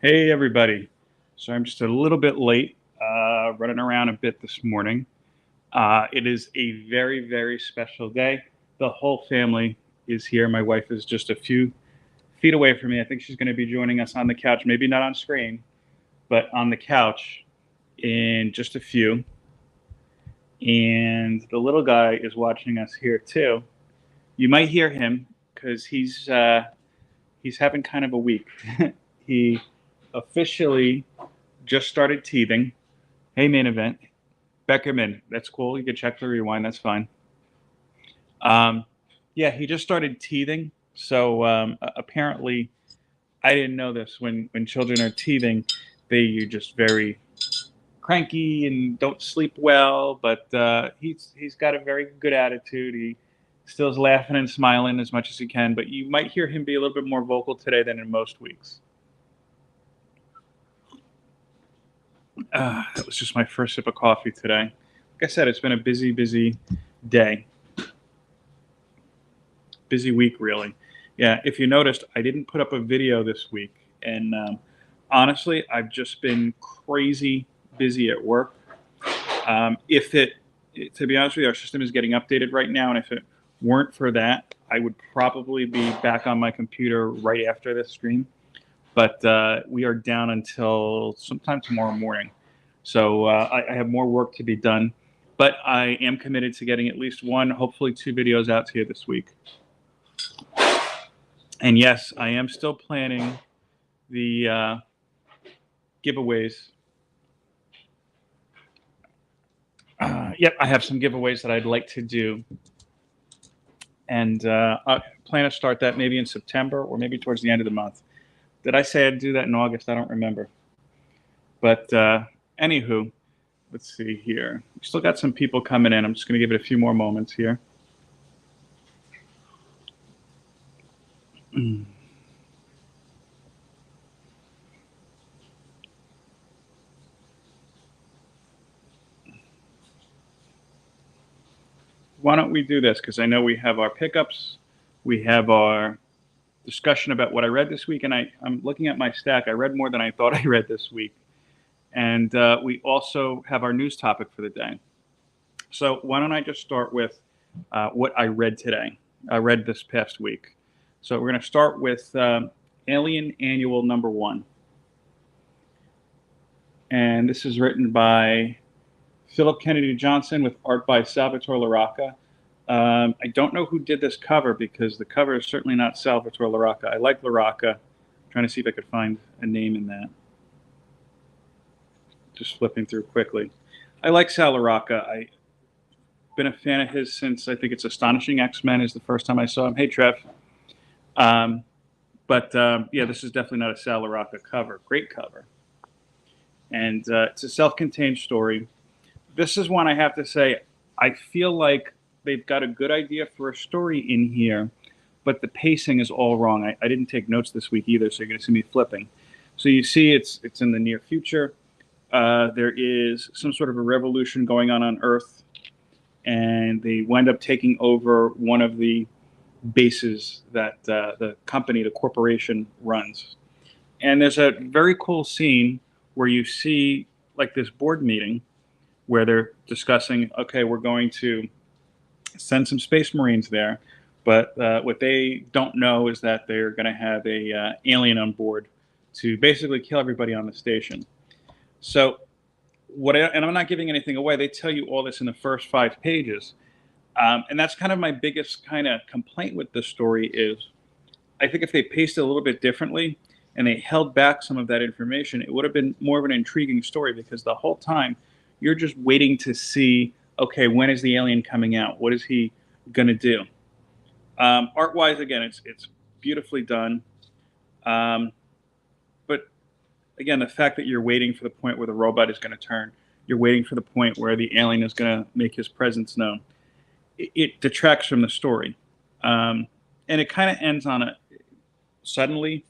Hey everybody. So I'm just a little bit late, running around a bit this morning. It is a very, very special day. The whole family is here. My wife is just a few feet away from me. I think she's going to be joining us on the couch, maybe not on screen, but on the couch in just a few. And the little guy is watching us here too. You might hear him because he's having kind of a week. He officially just started teething. Hey, main event. Beckerman. That's cool. You can check the rewind. That's fine. Um, yeah, he just started teething. So apparently, I didn't know this. When children are teething, they're just very cranky and don't sleep well. But he's got a very good attitude. He still is laughing and smiling as much as he can. But you might hear him be a little bit more vocal today than in most weeks. That was just my first sip of coffee today. Like I said, it's been a busy, busy day. Busy week, really. Yeah, if you noticed, I didn't put up a video this week. And honestly, I've just been crazy busy at work. To be honest with you, our system is getting updated right now. And if it weren't for that, I would probably be back on my computer right after this stream. But we are down until sometime tomorrow morning. So I have more work to be done. But I am committed to getting at least one, hopefully two videos out to you this week. And yes, I am still planning the giveaways. Yep, I have some giveaways that I'd like to do. And I plan to start that maybe in September or maybe towards the end of the month. Did I say I'd do that in August? I don't remember. But anywho, let's see here. We still got some people coming in. I'm just going to give it a few more moments here. Why don't we do this? Because I know we have our pickups, we have our discussion about what I read this week, and I'm looking at my stack. I read more than I thought I read this week. And we also have our news topic for the day. So why don't I just start with what I read today? I read this past week. So we're going to start with Alien Annual #1. And this is written by Philip Kennedy Johnson with art by Salvatore Larocca. I don't know who did this cover because the cover is certainly not Salvatore Larocca. I like Larocca. I'm trying to see if I could find a name in that. Just flipping through quickly. I like Sal Larocca. I've been a fan of his since I think it's Astonishing X-Men is the first time I saw him. Hey, Trev. Yeah, this is definitely not a Sal Larocca cover. Great cover. And it's a self-contained story. This is one I have to say, I feel like they've got a good idea for a story in here, but the pacing is all wrong. I didn't take notes this week either, so you're going to see me flipping. So you see it's in the near future. There is some sort of a revolution going on Earth, and they wind up taking over one of the bases that the company, the corporation, runs. And there's a very cool scene where you see like this board meeting where they're discussing, okay, we're going to send some space marines there, but what they don't know is that they're going to have a alien on board to basically kill everybody on the station. So and I'm not giving anything away, they tell you all this in the first 5 pages. And that's kind of my biggest kind of complaint with this story is I think if they paced it a little bit differently and they held back some of that information, it would have been more of an intriguing story because the whole time you're just waiting to see, okay, when is the alien coming out? What is he going to do? Art-wise, again, it's beautifully done. But again, the fact that you're waiting for the point where the robot is going to turn, you're waiting for the point where the alien is going to make his presence known, it detracts from the story. And it kind of ends on a suddenly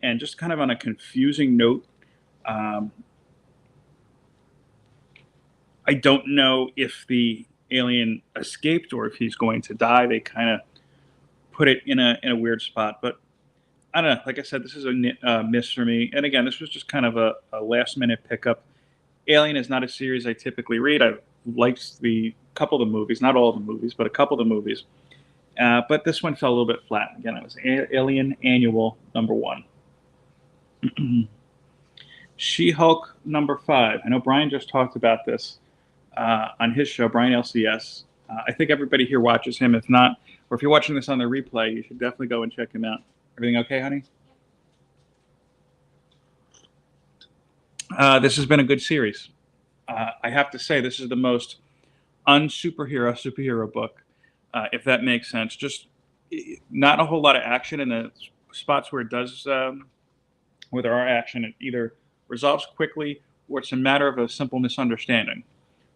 and just kind of on a confusing note. I don't know if the alien escaped or if he's going to die. They kind of put it in a weird spot, but I don't know. Like I said, this is a miss for me. And again, this was just kind of a last minute pickup. Alien is not a series I typically read. I liked the couple of the movies, not all of the movies, but a couple of the movies. But this one fell a little bit flat. Again, it was Alien Annual #1. She-Hulk #5. I know Brian just talked about this on his show, Brian LCS. I think everybody here watches him. If not, or if you're watching this on the replay, you should definitely go and check him out. Everything okay, honey? This has been a good series. I have to say, this is the most superhero book, if that makes sense. Just not a whole lot of action in the spots where it does, where there are action. It either resolves quickly, or it's a matter of a simple misunderstanding,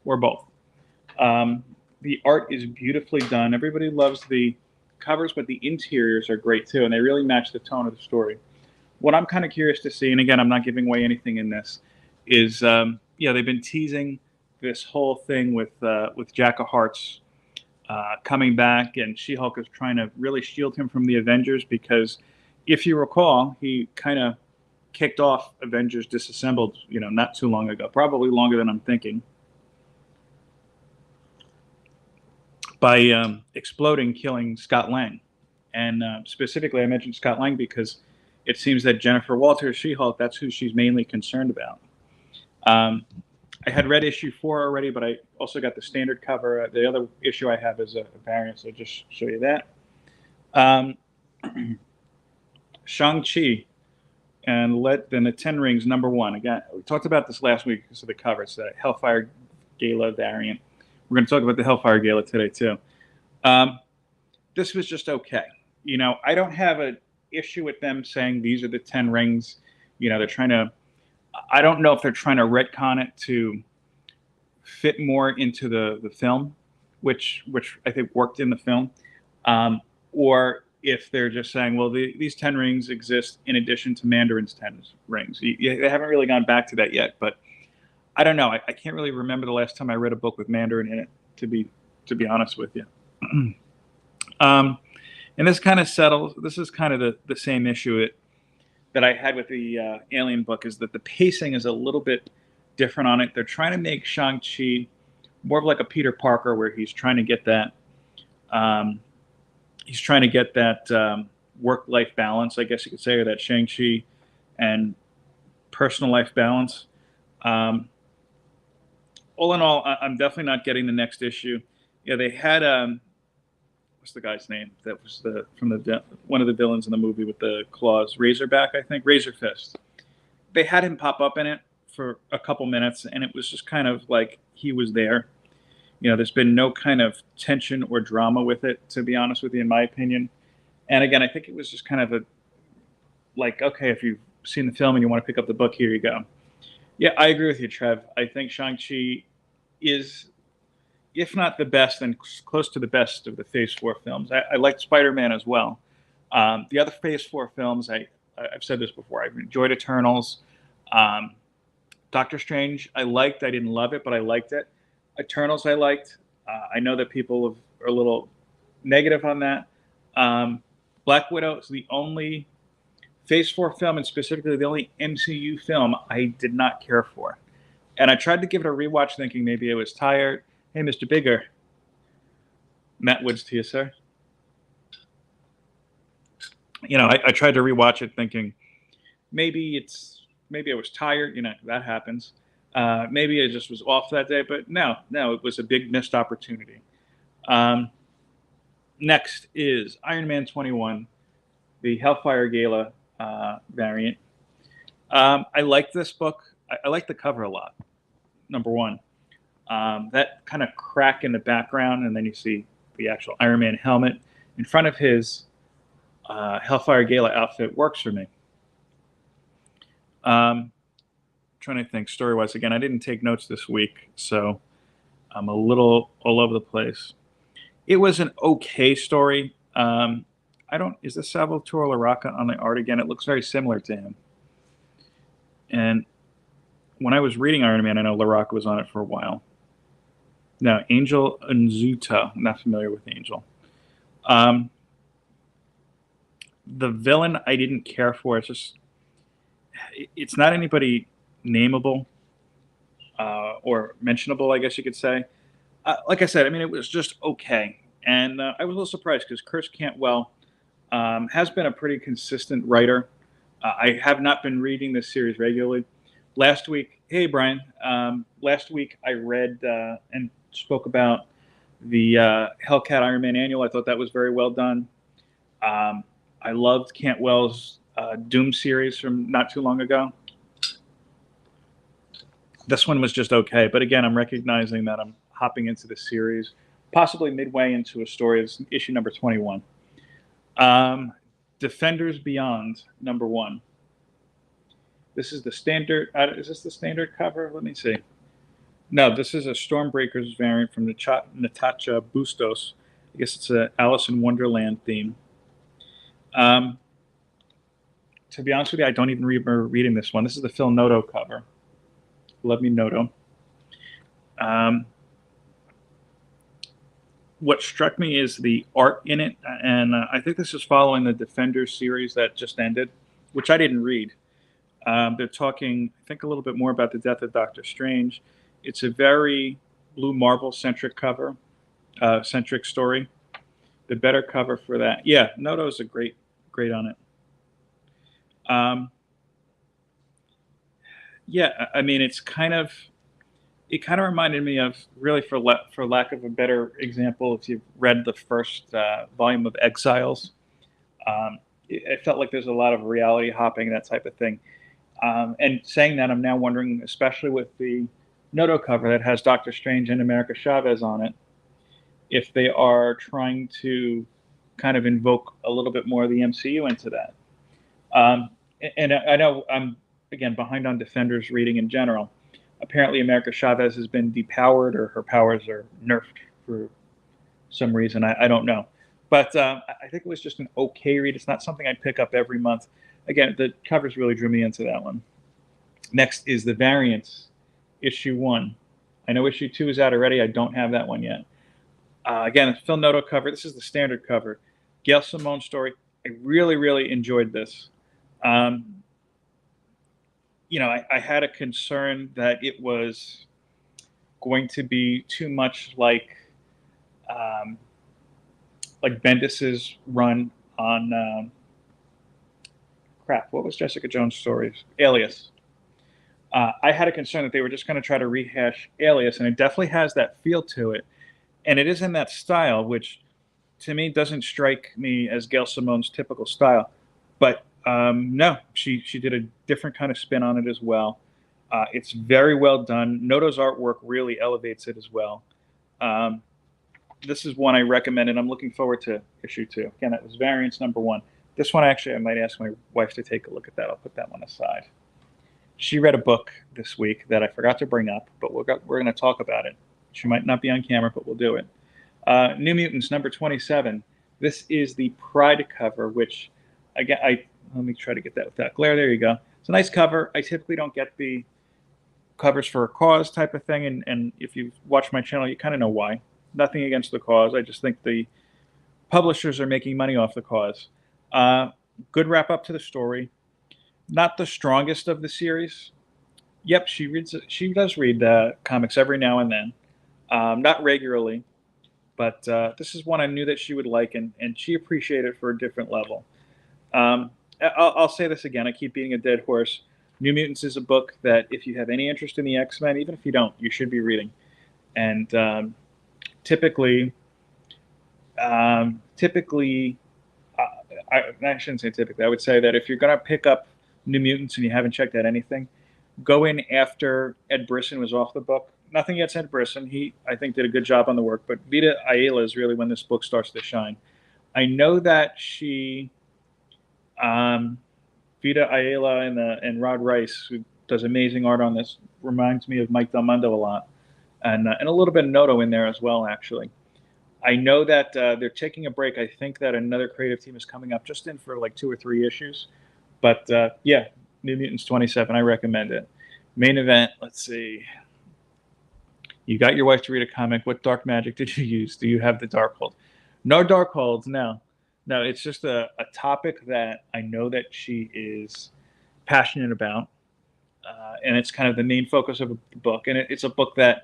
or both. The art is beautifully done. Everybody loves the covers, but the interiors are great too, and they really match the tone of the story. What I'm kind of curious to see, and again, I'm not giving away anything in this, is they've been teasing this whole thing with Jack of Hearts coming back, and She-Hulk is trying to really shield him from the Avengers because, if you recall, he kind of kicked off Avengers Disassembled, not too long ago, probably longer than I'm thinking, by exploding, killing Scott Lang. And specifically, I mentioned Scott Lang because it seems that Jennifer Walters, She-Hulk, that's who she's mainly concerned about. I had read issue 4 already, but I also got the standard cover. The other issue I have is a variant, so I'll just show you that. Shang-Chi and then the 10 Rings #1. Again, we talked about this last week because of the cover. It's the Hellfire Gala variant. We're going to talk about the Hellfire Gala today, too. This was just okay. I don't have an issue with them saying these are the 10 rings. They're trying to... I don't know if they're trying to retcon it to fit more into the film, which I think worked in the film, or if they're just saying, well, these 10 rings exist in addition to Mandarin's 10 rings. They haven't really gone back to that yet, but I don't know. I can't really remember the last time I read a book with Mandarin in it, to be honest with you. And this kind of settles. This is kind of the same issue that I had with the Alien book, is that the pacing is a little bit different on it. They're trying to make Shang-Chi more of like a Peter Parker, where he's trying to get that work-life balance, I guess you could say, or that Shang-Chi and personal life balance. All in all, I'm definitely not getting the next issue. Yeah, they had what's the guy's name? That was one of the villains in the movie with the claws, Razorback, I think, Razor Fist. They had him pop up in it for a couple minutes, and it was just kind of like he was there. There's been no kind of tension or drama with it, to be honest with you, in my opinion. And again, I think it was just kind of okay, if you've seen the film and you want to pick up the book, here you go. Yeah, I agree with you, Trev. I think Shang-Chi is, if not the best, then close to the best of the Phase 4 films. I liked Spider-Man as well. The other Phase 4 films, I've said this before, I've enjoyed Eternals. Doctor Strange, I liked. I didn't love it, but I liked it. Eternals, I liked. I know that people are a little negative on that. Black Widow is the only Phase 4 film, and specifically the only MCU film I did not care for. And I tried to give it a rewatch thinking maybe I was tired. Hey, Mr. Bigger. Matt Woods to you, sir. I tried to rewatch it thinking maybe I was tired. That happens. Maybe I just was off that day. But no, it was a big missed opportunity. Next is Iron Man 21, the Hellfire Gala variant. I like this book. I like the cover a lot, #1. That kind of crack in the background, and then you see the actual Iron Man helmet in front of his Hellfire Gala outfit works for me. Trying to think story-wise. Again, I didn't take notes this week, so I'm a little all over the place. It was an okay story. Is this Salvatore Larocca on the art again? It looks very similar to him. And when I was reading Iron Man, I know Larocca was on it for a while. Now, Angel Unzuta. I'm not familiar with Angel. The villain I didn't care for. It's not anybody nameable or mentionable, I guess you could say. Like I said, I mean, it was just okay. And I was a little surprised because Chris Cantwell has been a pretty consistent writer. I have not been reading this series regularly. Last week, hey Brian, last week I read and spoke about the Hellcat Iron Man annual. I thought that was very well done. I loved Cantwell's Doom series from not too long ago. This one was just okay, but again, I'm recognizing that I'm hopping into the series, possibly midway into a story. It's issue number 21. Defenders Beyond, number 1. This is the standard. Is this the standard cover? Let me see. No, this is a Stormbreakers variant from Natasha Bustos. I guess it's a Alice in Wonderland theme. To be honest with you, I don't even remember reading this one. This is the Phil Noto cover. Love me Noto. What struck me is the art in it, and I think this is following the Defenders series that just ended, which I didn't read. They're talking, I think, a little bit more about the death of Doctor Strange. It's a very Blue Marvel-centric cover, centric story. The better cover for that. Yeah, Noto's a great on it. Yeah, I mean, it kind of reminded me of, really, for lack of a better example, if you've read the first volume of Exiles, it felt like there's a lot of reality hopping, that type of thing. And saying that, I'm now wondering, especially with the Noto cover that has Doctor Strange and America Chavez on it, if they are trying to kind of invoke a little bit more of the MCU into that. And I know I'm, again, behind on Defenders reading in general. Apparently America Chavez has been depowered, or her powers are nerfed for some reason. I don't know. But I think it was just an okay read. It's not something I'd pick up every month. Again, the covers really drew me into that one. Next is The Variants, issue 1. I know issue 2 is out already. I don't have that one yet. Again, it's Phil Noto cover. This is the standard cover. Gail Simone story. I really, really enjoyed this. I had a concern that it was going to be too much like Bendis's run on what was Jessica Jones' stories? Alias. I had a concern that they were just going to try to rehash Alias, and it definitely has that feel to it. And it is in that style, which to me doesn't strike me as Gail Simone's typical style. But no, she did a different kind of spin on it as well. It's very well done. Noto's artwork really elevates it as well. This is one I recommend, and I'm looking forward to issue 2. Again, that was Variants number 1. This one, actually, I might ask my wife to take a look at that. I'll put that one aside. She read a book this week that I forgot to bring up, but we're going to talk about it. She might not be on camera, but we'll do it. New Mutants, number 27. This is the Pride cover, which, again, let me try to get that without glare. There you go. It's a nice cover. I typically don't get the covers for a cause type of thing, and if you watch my channel, you kind of know why. Nothing against the cause. I just think the publishers are making money off the cause. Good wrap up to the story. Not the strongest of the series. Yep, she does read comics every now and then. Not regularly, but this is one I knew that she would like, and she appreciated it for a different level. I'll say this again. I keep beating a dead horse. New Mutants is a book that, if you have any interest in the X-Men, even if you don't, you should be reading. And typically, I shouldn't say typically. I would say that if you're going to pick up New Mutants and you haven't checked out anything, go in after Ed Brisson was off the book. Nothing against Ed Brisson. He, I think, did a good job on the work. But Vita Ayala is really when this book starts to shine. I know that Vita Ayala and Rod Rice, who does amazing art on this, reminds me of Mike Del Mundo a lot. And a little bit of Noto in there as well, actually. I know that they're taking a break. I think that another creative team is coming up, just in for like 2 or 3 issues. But yeah, New Mutants 27, I recommend it. Main event, let's see. You got your wife to read a comic. What dark magic did you use? Do you have the Darkhold? No Darkholds, no. No, it's just a topic that I know that she is passionate about, and it's kind of the main focus of the book. And it's a book that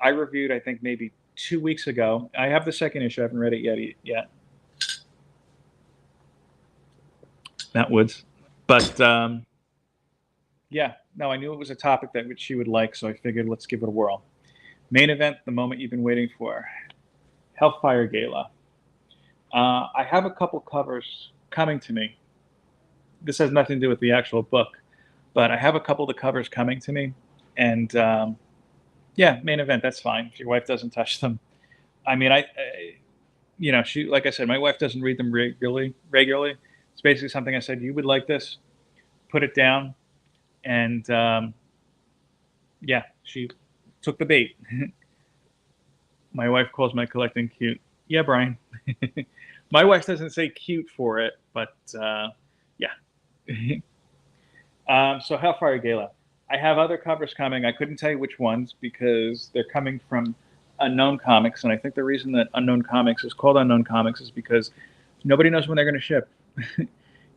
I reviewed, I think, maybe 2 weeks ago. I have the second issue. I haven't read it yet. Matt Woods. But yeah, no, I knew it was a topic that she would like, so I figured let's give it a whirl. Main event, the moment you've been waiting for. Hellfire Gala. I have a couple covers coming to me. This has nothing to do with the actual book, but I have a couple of the covers coming to me. And yeah, main event, that's fine if your wife doesn't touch them. I mean, she, like I said, my wife doesn't read them regularly. It's basically something I said, you would like this, put it down. And yeah, she took the bait. My wife calls my collecting cute. Yeah, Brian. My wife doesn't say cute for it, but yeah. So Hellfire Gala. I have other covers coming. I couldn't tell you which ones because they're coming from Unknown Comics, and I think the reason that Unknown Comics is called Unknown Comics is because nobody knows when they're going to ship.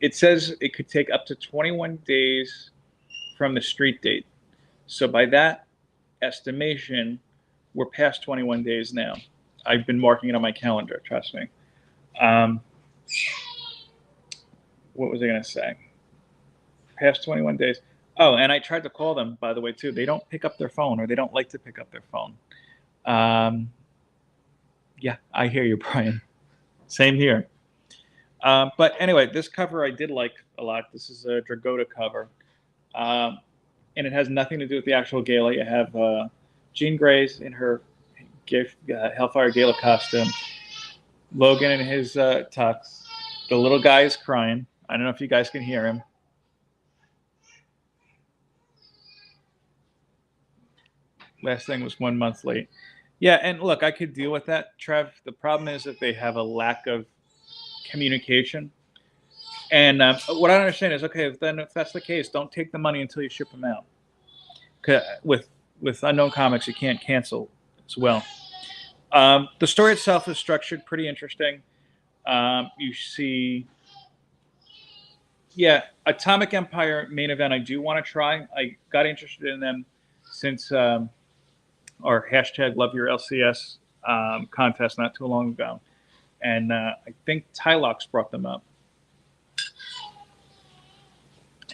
It says it could take up to 21 days from the street date. So by that estimation, we're past 21 days now. I've been marking it on my calendar, trust me. What was I going to say? Past 21 days. Oh, and I tried to call them, by the way, too. They don't pick up their phone, or they don't like to pick up their phone. Yeah, I hear you, Brian. Same here. But anyway, this cover I did like a lot. This is a Dragotta cover. And it has nothing to do with the actual gala. You have Jean Grey's in her Hellfire Gala costume. Logan in his tux. The little guy is crying. I don't know if you guys can hear him. Last thing was 1 month late. Yeah, and look, I could deal with that, Trev. The problem is that they have a lack of communication. And what I don't understand is, okay, then if that's the case, don't take the money until you ship them out. With Unknown Comics, you can't cancel as well. The story itself is structured pretty interesting. You see, yeah, Atomic Empire main event I do want to try. I got interested in them since our hashtag Love Your LCS contest not too long ago. And I think Tylox brought them up.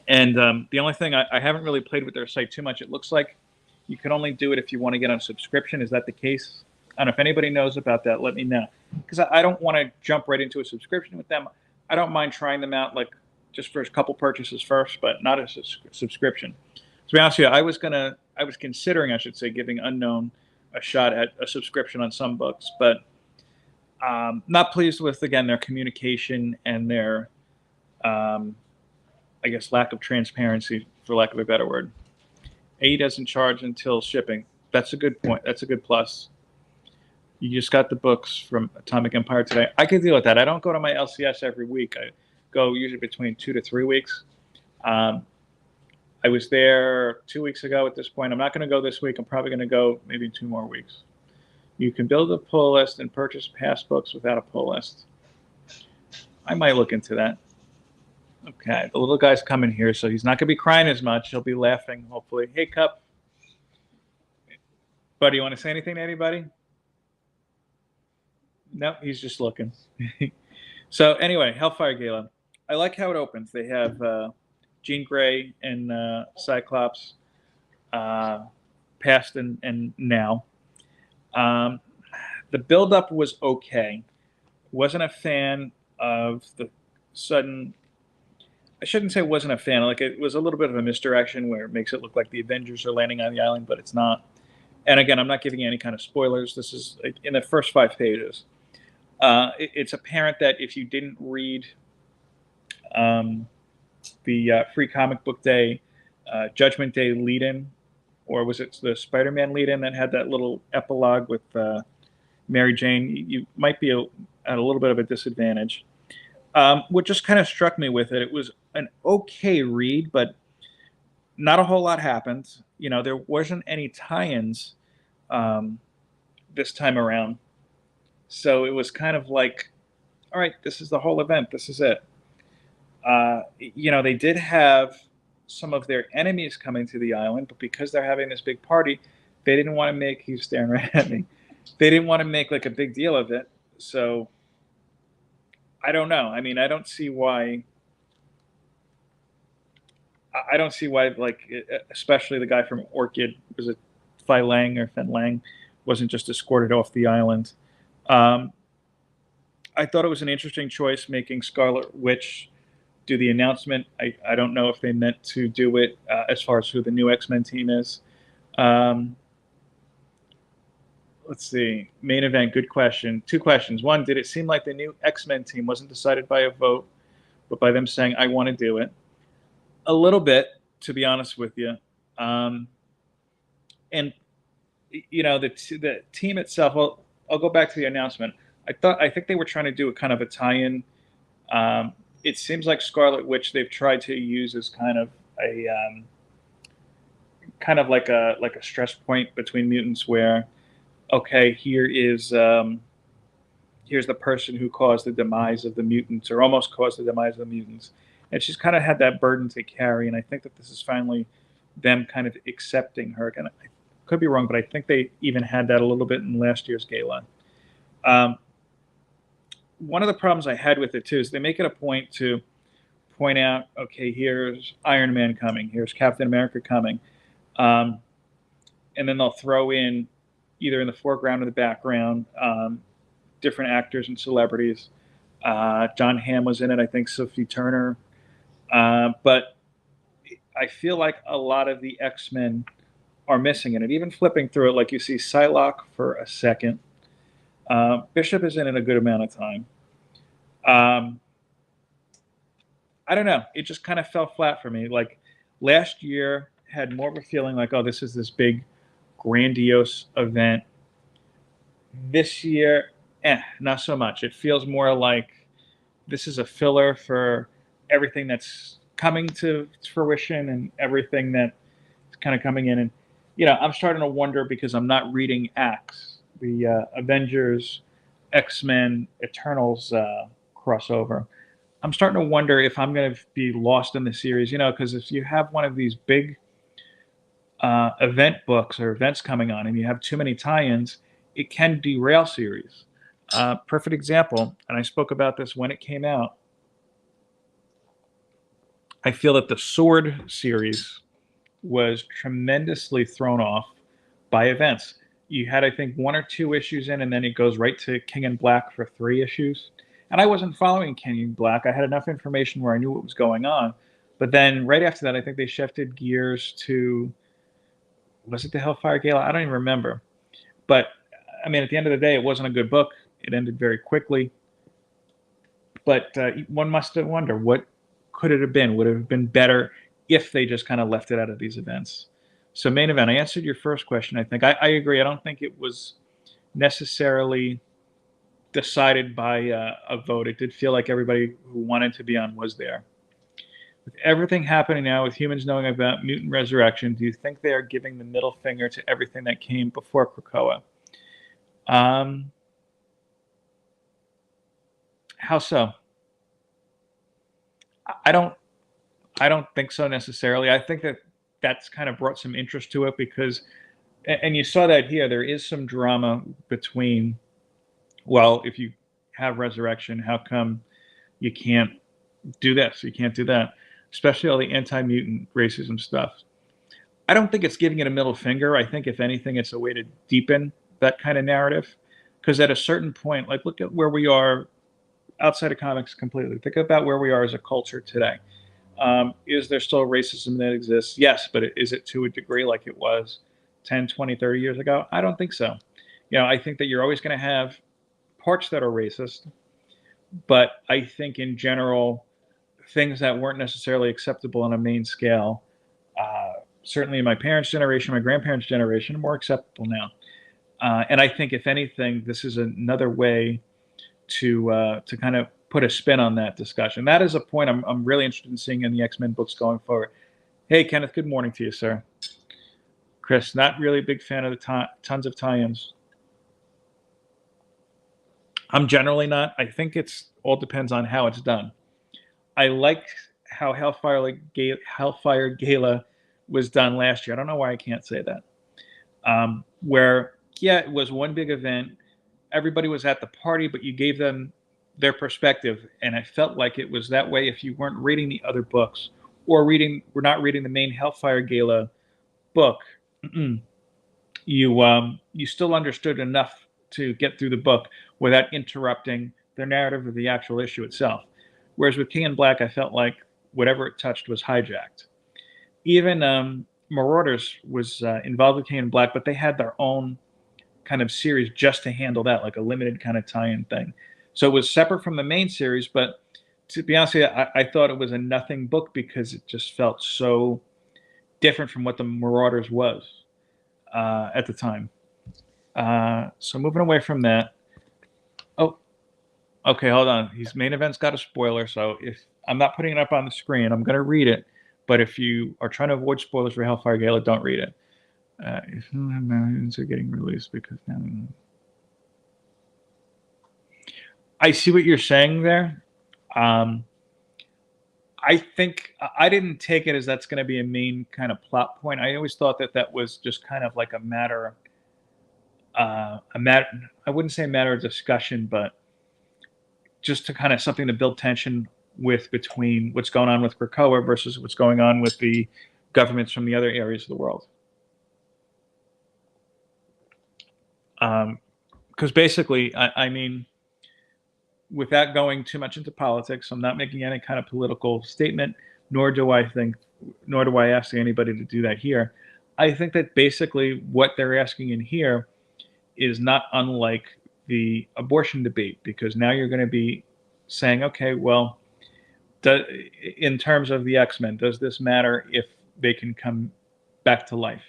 And the only thing, I haven't really played with their site too much. It looks like you can only do it if you want to get on subscription. Is that the case? I don't know if anybody knows about that. Let me know. Because I don't want to jump right into a subscription with them. I don't mind trying them out, like just for a couple purchases first, but not a subscription. To be honest with you, I was considering, I should say, giving Unknown a shot at a subscription on some books, but not pleased with, again, their communication and their, I guess, lack of transparency, for lack of a better word. A doesn't charge until shipping. That's a good point. That's a good plus. You just got the books from Atomic Empire today. I can deal with that. I don't go to my LCS every week. I go usually between 2 to 3 weeks. I was there 2 weeks ago at this point. I'm not going to go this week. I'm probably going to go maybe 2 more weeks. You can build a pull list and purchase past books without a pull list. I might look into that. Okay, the little guy's coming here, so he's not going to be crying as much. He'll be laughing, hopefully. Hey, Cup. Buddy, you want to say anything to anybody? No, he's just looking. So anyway, Hellfire Gala. I like how it opens. They have Jean Grey and Cyclops, past and now. The build-up was okay. Wasn't a fan of the sudden... I shouldn't say wasn't a fan. Like, it was a little bit of a misdirection where it makes it look like the Avengers are landing on the island, but it's not. And again, I'm not giving you any kind of spoilers. This is in the first 5 pages. It's apparent that if you didn't read the Free Comic Book Day, Judgment Day lead-in, or was it the Spider-Man lead-in that had that little epilogue with Mary Jane, you might be at a little bit of a disadvantage. What just kind of struck me with it was an okay read, but not a whole lot happened. You know, there wasn't any tie-ins this time around. So it was kind of like all right, this is the whole event. This is it. They did have some of their enemies coming to the island, but because they're having this big party, they didn't want to make, he's staring right at me, they didn't want to make like a big deal of it. So I don't know. I mean, I don't see why, like, especially the guy from Orchid, was it Phi Lang or Fen Lang, wasn't just escorted off the island. Um, I thought it was an interesting choice making Scarlet Witch do the announcement. I don't know if they meant to do it as far as who the new X-Men team is. Um, let's see. Main event, good question. Two questions. One, did it seem like the new X-Men team wasn't decided by a vote, but by them saying, I want to do it? A little bit, to be honest with you. And the team itself. Well, I'll go back to the announcement. I think they were trying to do a kind of a tie-in. It seems like Scarlet Witch they've tried to use as kind of a like a stress point between mutants, where okay, here's the person who caused the demise of the mutants, or almost caused the demise of the mutants, and she's kind of had that burden to carry. And I think that this is finally them kind of accepting her. And I could be wrong, but I think they even had that a little bit in last year's gala. One of the problems I had with it too is they make it a point to point out, okay, here's Iron Man coming, here's Captain America coming, and then they'll throw in either in the foreground or the background different actors and celebrities. John Hamm was in it, I think Sophie Turner, but I feel like a lot of the X-Men are missing in it. Even flipping through it, like you see Psylocke for a second. Bishop is in it a good amount of time. I don't know. It just kind of fell flat for me. Like last year had more of a feeling like, oh, this is this big, grandiose event. This year, not so much. It feels more like this is a filler for everything that's coming to fruition and everything that's kind of coming in. And, I'm starting to wonder, because I'm not reading Acts, the Avengers, X-Men, Eternals crossover. I'm starting to wonder if I'm going to be lost in the series, because if you have one of these big event books or events coming on and you have too many tie-ins, it can derail series. Perfect example, and I spoke about this when it came out. I feel that the Sword series was tremendously thrown off by events. You had, I think, 1 or 2 issues in, and then it goes right to King in Black for 3 issues. And I wasn't following King in Black. I had enough information where I knew what was going on. But then right after that, I think they shifted gears to, was it the Hellfire Gala? I don't even remember. But, I mean, at the end of the day, it wasn't a good book. It ended very quickly. But one must wonder, what could it have been? Would it have been better if they just kind of left it out of these events? So main event, I answered your first question, I think. I agree. I don't think it was necessarily decided by a vote. It did feel like everybody who wanted to be on was there. With everything happening now, with humans knowing about mutant resurrection, do you think they are giving the middle finger to everything that came before Krakoa? How so? I don't think so necessarily. I think that that's kind of brought some interest to it because, and you saw that here, there is some drama between, well, if you have resurrection, how come you can't do this? You can't do that, especially all the anti-mutant racism stuff. I don't think it's giving it a middle finger. I think, if anything, it's a way to deepen that kind of narrative. Because at a certain point, like, look at where we are outside of comics completely. Think about where we are as a culture today. Is there still racism that exists? Yes, but is it to a degree like it was 10, 20, 30 years ago? I don't think so. I think that you're always going to have parts that are racist, but I think in general, things that weren't necessarily acceptable on a main scale, certainly in my parents' generation, my grandparents' generation, are more acceptable now. And I think, if anything, this is another way to kind of put a spin on that discussion. That is a point I'm really interested in seeing in the X-Men books going forward. Hey, Kenneth, good morning to you, sir. Chris, not really a big fan of the tons of tie-ins. I'm generally not. I think it's all depends on how it's done. I like how Hellfire Gala was done last year. I don't know why I can't say that. Where, yeah, it was one big event. Everybody was at the party, but you gave them their perspective, and I felt like it was that way if you weren't reading the other books or we're not reading the main Hellfire Gala book. You still understood enough to get through the book without interrupting the narrative of the actual issue itself. Whereas with King in Black, I felt like whatever it touched was hijacked. Even Marauders was involved with King in Black, but they had their own kind of series just to handle that, like a limited kind of tie-in thing. So it was separate from the main series, but to be honest with you, I thought it was a nothing book because it just felt so different from what the Marauders was at the time. So moving away from that. Oh, okay, hold on. His main event's got a spoiler, so if I'm not putting it up on the screen, I'm going to read it. But if you are trying to avoid spoilers for Hellfire Gala, don't read it. If Americans are getting released because now. I see what you're saying there. I think I didn't take it as that's going to be a main kind of plot point. I always thought that was just kind of like a matter. I wouldn't say a matter of discussion, but just to kind of something to build tension with between what's going on with Krakoa versus what's going on with the governments from the other areas of the world. Because basically, I mean, without going too much into politics, I'm not making any kind of political statement, nor do I ask anybody to do that here. I think that basically what they're asking in here is not unlike the abortion debate, because now you're going to be saying, okay, well, in terms of the X-Men, does this matter if they can come back to life?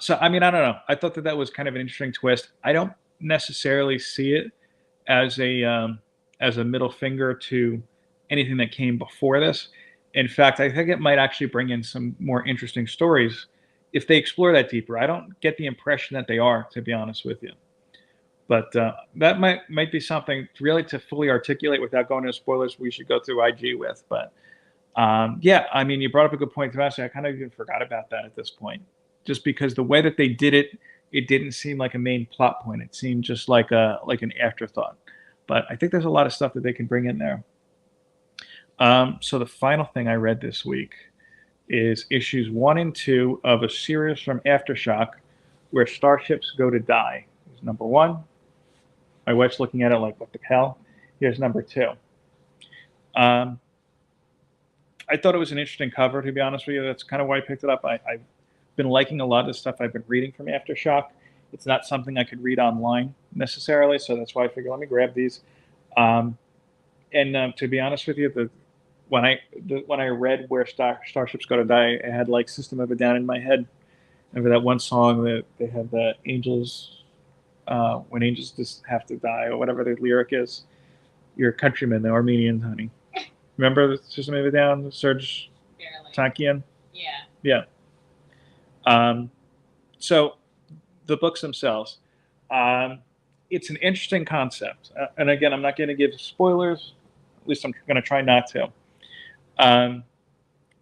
So, I mean, I don't know. I thought that was kind of an interesting twist. I don't necessarily see it as a middle finger to anything that came before this. In fact, I think it might actually bring in some more interesting stories if they explore that deeper. I don't get the impression that they are, to be honest with you. But that might be something really to fully articulate without going into spoilers. We should go through IG with. But yeah, I mean, you brought up a good point. Actually, I kind of even forgot about that at this point, just because the way that they did it, it didn't seem like a main plot point. It seemed just like an afterthought. But I think there's a lot of stuff that they can bring in there. So the final thing I read this week is issues 1 and 2 of a series from Aftershock, where starships go to die. Here's number 1. My wife's looking at it like, what the hell? Here's number 2. I thought it was an interesting cover, to be honest with you. That's kind of why I picked it up. I've been liking a lot of the stuff I've been reading from Aftershock. It's not something I could read online necessarily, so that's why I figured let me grab these. To be honest with you, when I read where starships go to die, I had like System of a Down in my head. Remember that one song that they have, the angels, when angels just have to die, or whatever the lyric is. Your countrymen, the Armenians, honey. Remember the System of a Down, Serge Tankian? Yeah. Yeah. So the books themselves, it's an interesting concept. And again, I'm not going to give spoilers. At least I'm going to try not to.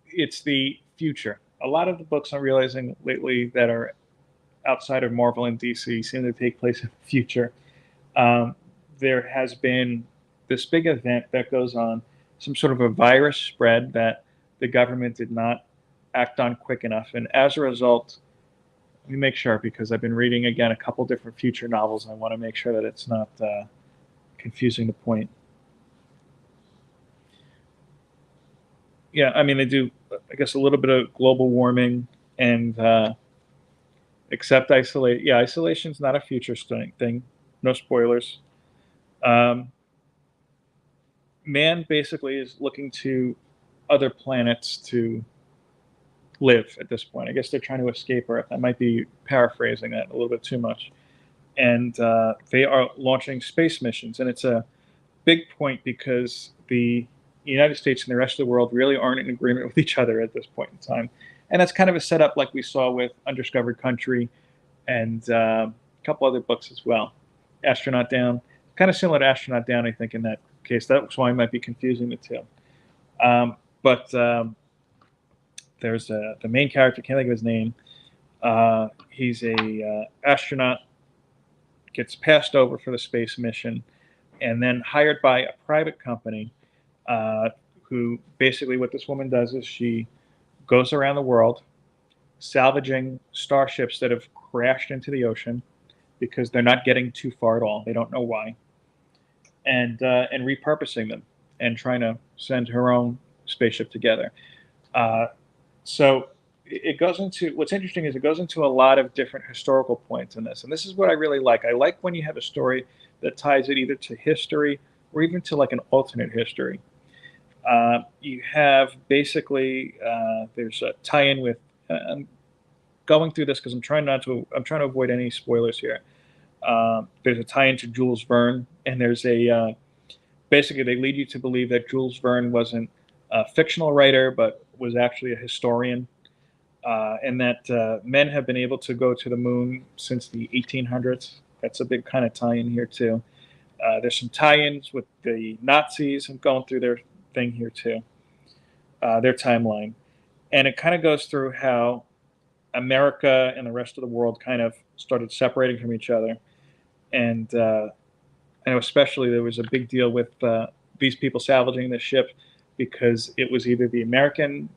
It's the future. A lot of the books I'm realizing lately that are outside of Marvel and DC seem to take place in the future. There has been this big event that goes on, some sort of a virus spread that the government did not act on quick enough. And as a result, let me make sure, because I've been reading, again, a couple different future novels. I want to make sure that it's not confusing the point. Yeah, I mean, they do, I guess, a little bit of global warming and except isolate. Yeah, isolation's not a future thing. No spoilers. Man basically is looking to other planets to live at this point. I guess they're trying to escape Earth. I might be paraphrasing that a little bit too much. And they are launching space missions. And it's a big point because the United States and the rest of the world really aren't in agreement with each other at this point in time. And that's kind of a setup like we saw with Undiscovered Country and a couple other books as well. Astronaut Down. kind of similar to Astronaut Down, I think, in that case. That's why I might be confusing the two. But there's the main character, can't think of his name. He's a astronaut, gets passed over for the space mission, and then hired by a private company who basically what this woman does is she goes around the world salvaging starships that have crashed into the ocean because they're not getting too far at all. They don't know why. And repurposing them and trying to send her own spaceship together. So it goes into, what's interesting is it goes into a lot of different historical points in this. And this is what I really like. I like when you have a story that ties it either to history or even to like an alternate history. You have basically, there's a tie-in with, I'm going through this because I'm trying to avoid any spoilers here. There's a tie-in to Jules Verne, and there's basically they lead you to believe that Jules Verne wasn't a fictional writer, but was actually a historian, and that men have been able to go to the moon since the 1800s. That's a big kind of tie-in here too. There's some tie-ins with the Nazis and going through their thing here too, their timeline. And it kind of goes through how America and the rest of the world kind of started separating from each other. And I know especially there was a big deal with these people salvaging the ship because it was either the American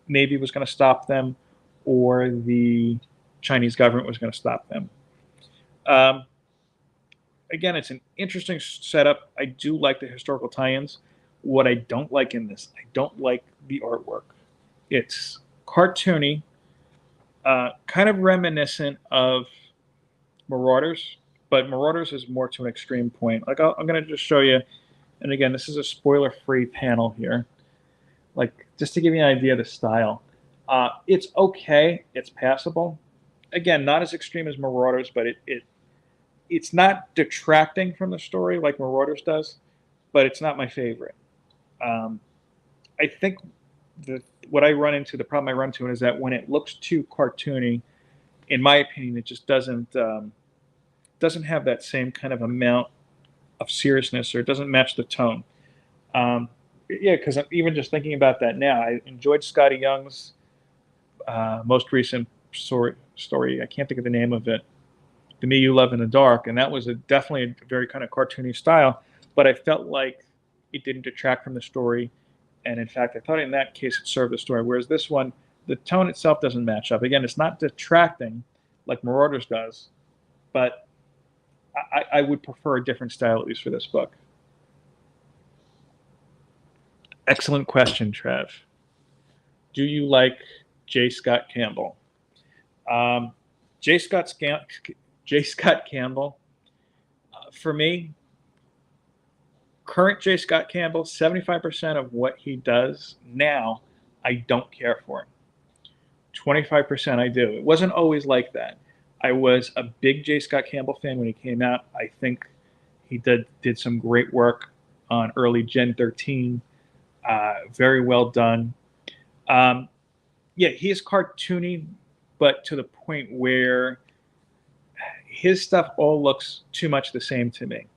Navy was going to stop them or the Chinese government was going to stop them. Again, it's an interesting setup. I do like the historical tie-ins. What I don't like in this, I don't like the artwork. It's cartoony, kind of reminiscent of Marauders, but Marauders is more to an extreme point. Like I'm going to just show you, and again, this is a spoiler-free panel here. Like just to give you an idea of the style, it's okay, it's passable. Again, not as extreme as Marauders, but it's not detracting from the story like Marauders does, but it's not my favorite. I think the problem I run into is that when it looks too cartoony, in my opinion, it just doesn't have that same kind of amount of seriousness, or it doesn't match the tone. Yeah, because I'm even just thinking about that now. I enjoyed Scotty Young's most recent story. I can't think of the name of it. The Me You Love in the Dark, and that was definitely a very kind of cartoony style, but I felt like it didn't detract from the story, and in fact, I thought in that case it served the story, whereas this one, the tone itself doesn't match up. Again, it's not detracting like Marauders does, but I would prefer a different style, at least for this book. Excellent question, Trev. Do you like J. Scott Campbell? J. Scott Campbell, for me, current J. Scott Campbell, 75% of what he does now, I don't care for. 25% I do. It wasn't always like that. I was a big J. Scott Campbell fan when he came out. I think he did some great work on early Gen 13. Very well done. Yeah, he is cartoony, but to the point where his stuff all looks too much the same to me.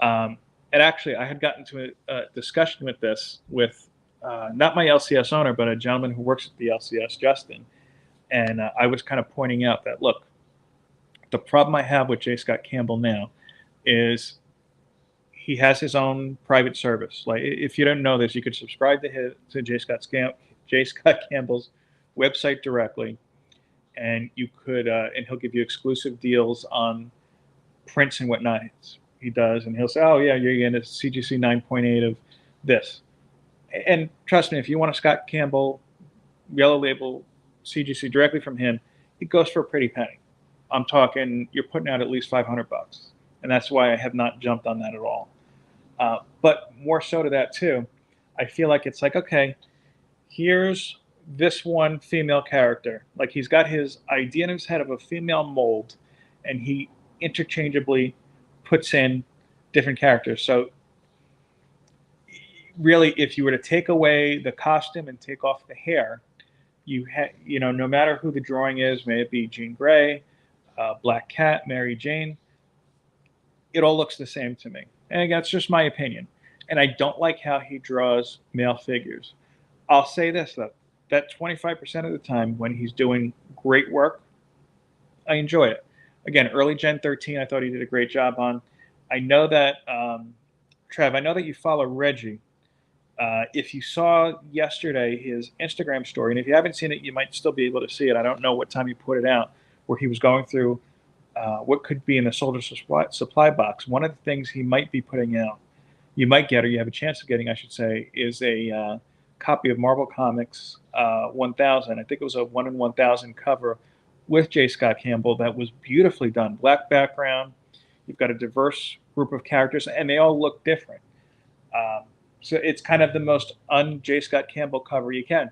And actually, I had gotten to a discussion with this with not my LCS owner, but a gentleman who works at the LCS, Justin. And I was kind of pointing out that, look, the problem I have with J. Scott Campbell now is he has his own private service. Like, if you don't know this, you could subscribe to J. Scott Campbell's website directly, and you could, and he'll give you exclusive deals on prints and whatnot. He does, and he'll say, "Oh yeah, you're getting a CGC 9.8 of this." And trust me, if you want a Scott Campbell yellow label CGC directly from him, it goes for a pretty penny. I'm talking, you're putting out at least $500, and that's why I have not jumped on that at all. But more so to that too, I feel like it's like, okay, here's this one female character. Like, he's got his idea in his head of a female mold, and he interchangeably puts in different characters. So really, if you were to take away the costume and take off the hair, no matter who the drawing is, may it be Jean Grey, Black Cat, Mary Jane, it all looks the same to me. And again, it's just my opinion. And I don't like how he draws male figures. I'll say this, though. That 25% of the time when he's doing great work, I enjoy it. Again, early Gen 13, I thought he did a great job on. I know that, Trev, I know that you follow Reggie. If you saw yesterday his Instagram story, and if you haven't seen it, you might still be able to see it. I don't know what time you put it out, where he was going through what could be in the soldier supply box. One of the things he might be putting out, you might get, or you have a chance of getting, I should say, is a copy of Marvel Comics 1000. I think it was a 1 in 1000 cover with J. Scott Campbell that was beautifully done. Black background. You've got a diverse group of characters, and they all look different. So it's kind of the most un-J. Scott Campbell cover you can,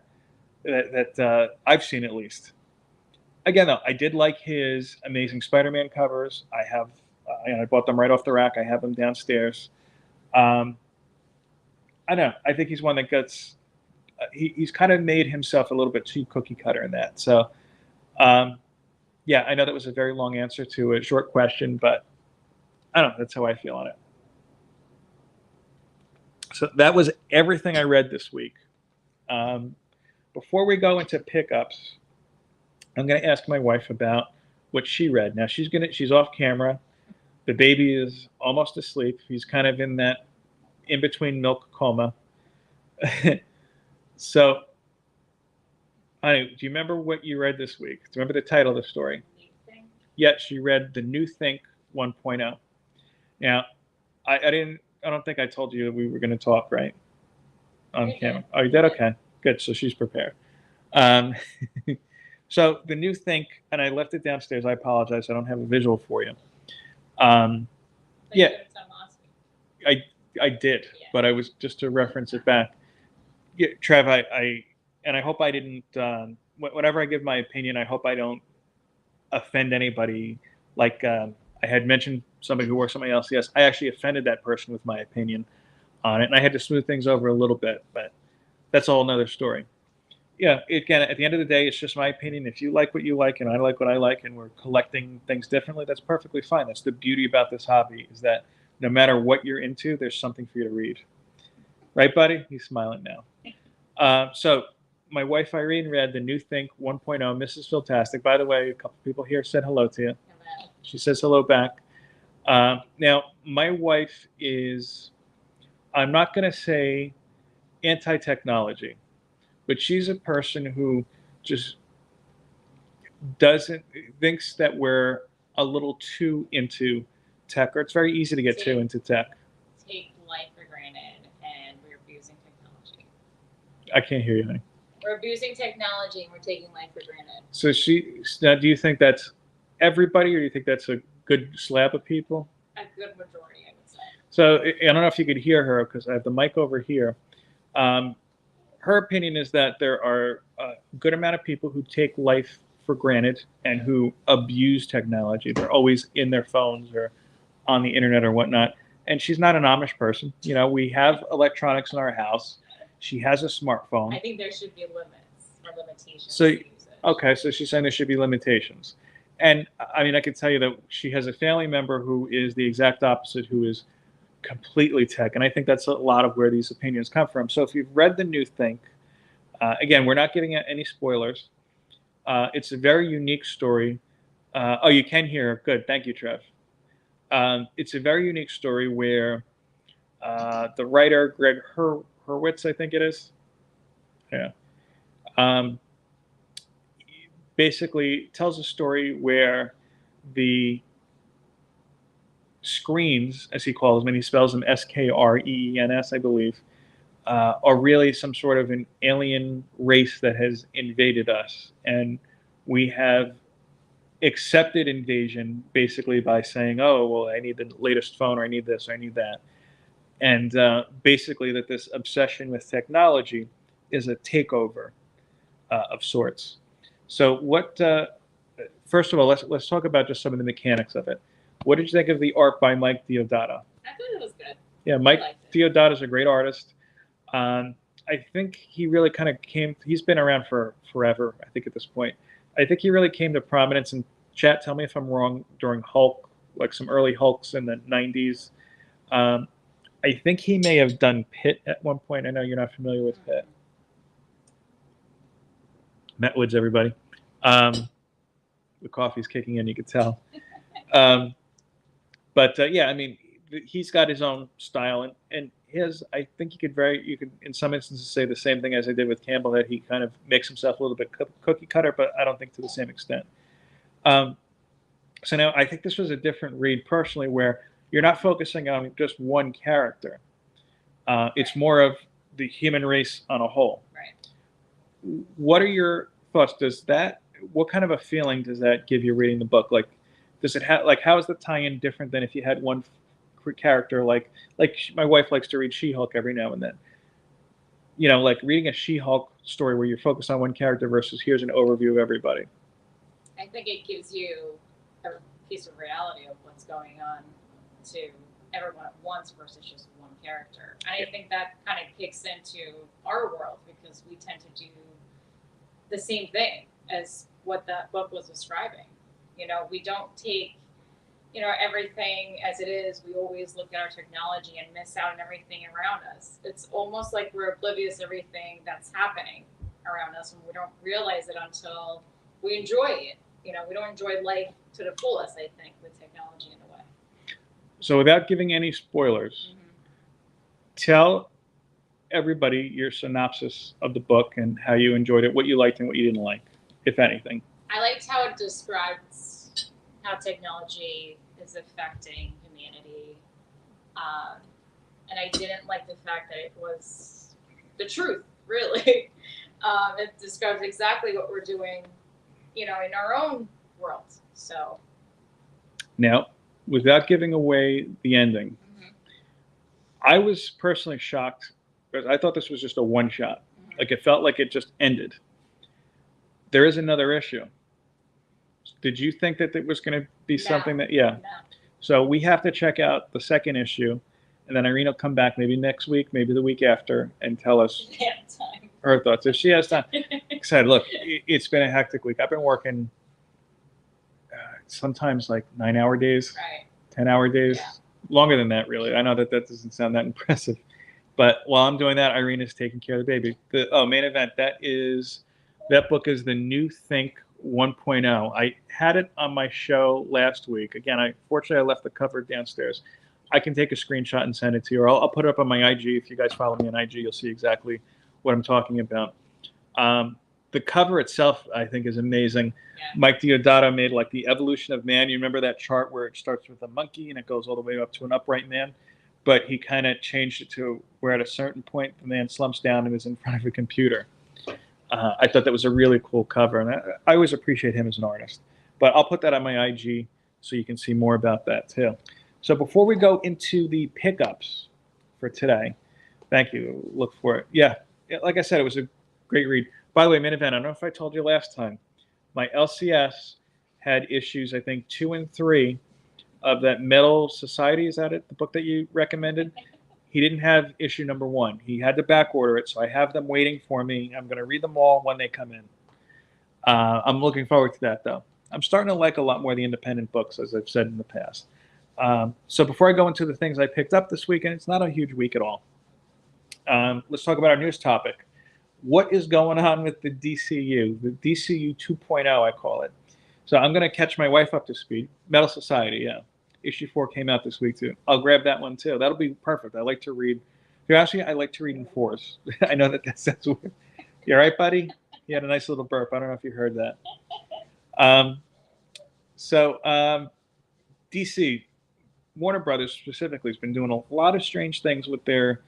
that I've seen at least. Again, though, I did like his Amazing Spider-Man covers. I bought them right off the rack. I have them downstairs. I don't know. I think he's one that gets. He's kind of made himself a little bit too cookie cutter in that. So, yeah, I know that was a very long answer to a short question, but I don't know. That's how I feel on it. So that was everything I read this week. Before we go into pickups, I'm going to ask my wife about what she read. Now she's off camera. The baby is almost asleep. He's kind of in that in-between milk coma. So, honey, do you remember what you read this week? Do you remember the title of the story? Yes, she read The New Think 1.0. Now, I don't think I told you we were going to talk, right? On camera. Oh, you did? Okay, good. So she's prepared. So The New Think, and I left it downstairs. I apologize. I don't have a visual for you. Yeah, I did, but I was just to reference it back. Yeah, Trev, I hope I didn't. Whenever I give my opinion, I hope I don't offend anybody. Like I had mentioned, somebody who works somebody else. Yes, I actually offended that person with my opinion on it, and I had to smooth things over a little bit. But that's all another story. Yeah, again, at the end of the day, it's just my opinion. If you like what you like and I like what I like, and we're collecting things differently, that's perfectly fine. That's the beauty about this hobby, is that no matter what you're into, there's something for you to read. Right, buddy? He's smiling now. So my wife Irene read The New Think 1.0, Mrs. Fantastic. By the way, a couple people here said hello to you. Hello. She says hello back. Now, my wife is, I'm not going to say anti-technology, but she's a person who just thinks that we're a little too into tech, or it's very easy to get too into tech. Take life for granted, and we're abusing technology. I can't hear you, honey. We're abusing technology, and we're taking life for granted. So now, do you think that's everybody, or do you think that's a good slab of people? A good majority, I would say. So I don't know if you could hear her, because I have the mic over here. Her opinion is that there are a good amount of people who take life for granted and who abuse technology. They're always in their phones or on the internet or whatnot. And she's not an Amish person. You know, we have electronics in our house. She has a smartphone. I think there should be limits or limitations. So, okay, so she's saying there should be limitations. And I mean, I can tell you that she has a family member who is the exact opposite, who is completely tech, and I think that's a lot of where these opinions come from. So if you've read The New Think, again, we're not giving out any spoilers. It's a very unique story. Oh, you can hear. Good, thank you, Trev. It's a very unique story where the writer Greg Hurwitz, I think it is, basically tells a story where the screens, as he calls them, and he spells them Skreens, I believe, are really some sort of an alien race that has invaded us. And we have accepted invasion basically by saying, oh, well, I need the latest phone, or I need this, or I need that. And basically that this obsession with technology is a takeover of sorts. So what, first of all, let's talk about just some of the mechanics of it. What did you think of the art by Mike Deodato? I thought it was good. Yeah, Mike Deodato is a great artist. I think he really kind of he's been around for forever, I think, at this point. I think he really came to prominence, and chat, tell me if I'm wrong, during Hulk like some early Hulks in the 90s. I think he may have done Pitt at one point. I know you're not familiar with Pitt. Matt Woods, everybody. The coffee's kicking in, you could tell. Yeah, I mean, he's got his own style, and I think you could in some instances say the same thing as I did with Campbell, that he kind of makes himself a little bit cookie cutter, but I don't think to the same extent. So now I think this was a different read personally, where you're not focusing on just one character. It's more of the human race on a whole. Right. What are your thoughts? What kind of a feeling does that give you reading the book? Like, does it have, like, how is the tie-in different than if you had one character, like my wife likes to read She-Hulk every now and then. You know, like reading a She-Hulk story where you're focused on one character versus here's an overview of everybody. I think it gives you a piece of reality of what's going on to everyone at once versus just one character. And I think that kind of kicks into our world because we tend to do the same thing as what that book was describing. You know, we don't take, you know, everything as it is. We always look at our technology and miss out on everything around us. It's almost like we're oblivious to everything that's happening around us, and we don't realize it until we enjoy it. You know, we don't enjoy life to the fullest, I think, with technology in a way. So without giving any spoilers, tell everybody your synopsis of the book and how you enjoyed it, what you liked and what you didn't like, if anything. I liked how it describes how technology is affecting humanity. And I didn't like the fact that it was the truth, really. It describes exactly what we're doing, you know, in our own world. So now, without giving away the ending, I was personally shocked because I thought this was just a one-shot. Like, it felt like it just ended. There is another issue. Did you think that it was going to be something that, yeah. No. So we have to check out the second issue, and then Irene will come back maybe next week, maybe the week after, and tell us her thoughts. If she has time. Said, look, it's been a hectic week. I've been working sometimes like 9-hour days, Right. 10-hour days, Yeah. Longer than that, really. I know that doesn't sound that impressive. But while I'm doing that, Irene is taking care of the baby. Main event, that book is The New Think 1.0. I had it on my show last week. Again, fortunately, I left the cover downstairs. I can take a screenshot and send it to you, or I'll put it up on my IG. If you guys follow me on IG, you'll see exactly what I'm talking about. The cover itself, I think, is amazing. Yeah. Mike Diodato made like the evolution of man. You remember that chart where it starts with a monkey and it goes all the way up to an upright man? But he kind of changed it to where at a certain point the man slumps down and is in front of a computer. I thought that was a really cool cover, and I always appreciate him as an artist. But I'll put that on my IG so you can see more about that too. So before we go into the pickups for today, thank you. Look for it. Yeah, like I said, it was a great read. By the way, Main Event, I don't know if I told you last time, my LCS had issues, I think, 2 and 3 of that Metal Society. Is that it? The book that you recommended? He didn't have issue number 1. He had to back order it, so I have them waiting for me. I'm going to read them all when they come in. I'm looking forward to that, though. I'm starting to like a lot more the independent books, as I've said in the past. So before I go into the things I picked up this weekend, it's not a huge week at all. Let's talk about our news topic. What is going on with the DCU? The DCU 2.0, I call it. So I'm going to catch my wife up to speed. Metal Society, yeah. Issue 4 came out this week, too. I'll grab that one, too. That'll be perfect. I like to read. If you ask me, I like to read in 4s. I know that sounds weird. You all right, buddy? You had a nice little burp. I don't know if you heard that. DC, Warner Brothers specifically, has been doing a lot of strange things with their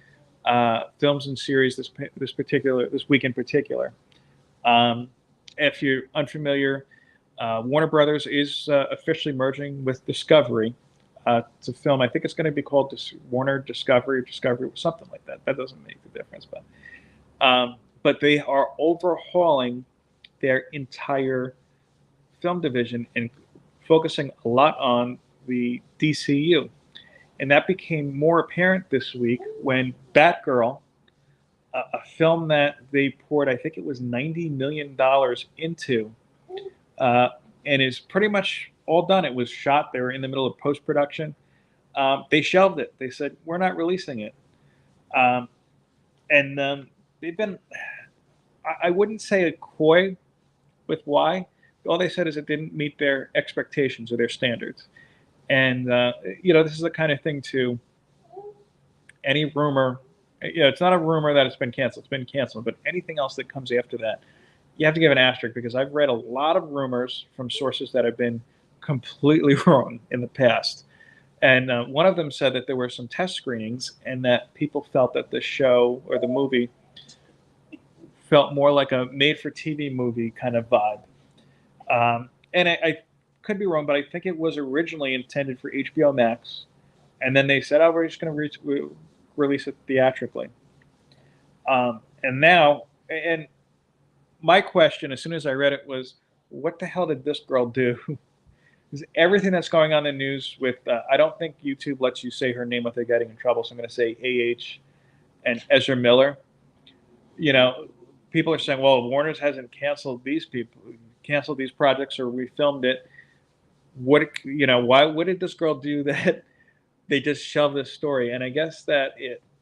films and series this week in particular. If you're unfamiliar, Warner Brothers is officially merging with Discovery to film. I think it's going to be called Warner Discovery, something like that. That doesn't make the difference, but they are overhauling their entire film division and focusing a lot on the DCU. And that became more apparent this week when Batgirl, a film that they poured, I think it was $90 million into, and is pretty much all done. It was shot. They were in the middle of post-production. They shelved it. They said, we're not releasing it. And they've been, I wouldn't say a coy with why. All they said is it didn't meet their expectations or their standards. And, this is the kind of thing too, any rumor, it's not a rumor that it's been canceled. It's been canceled. But anything else that comes after that, you have to give an asterisk, because I've read a lot of rumors from sources that have been completely wrong in the past. And one of them said that there were some test screenings and that people felt that the show or the movie felt more like a made-for-TV movie kind of vibe. And I could be wrong, but I think it was originally intended for HBO Max. And then they said, oh, we're just going to release it theatrically. And now, and my question, as soon as I read it, was, what the hell did this girl do? Because everything that's going on in the news with, I don't think YouTube lets you say her name without getting in trouble, so I'm going to say AH and Ezra Miller. People are saying, well, Warner's hasn't canceled these projects or refilmed it. What did this girl do that they just shelved this story? And I guess that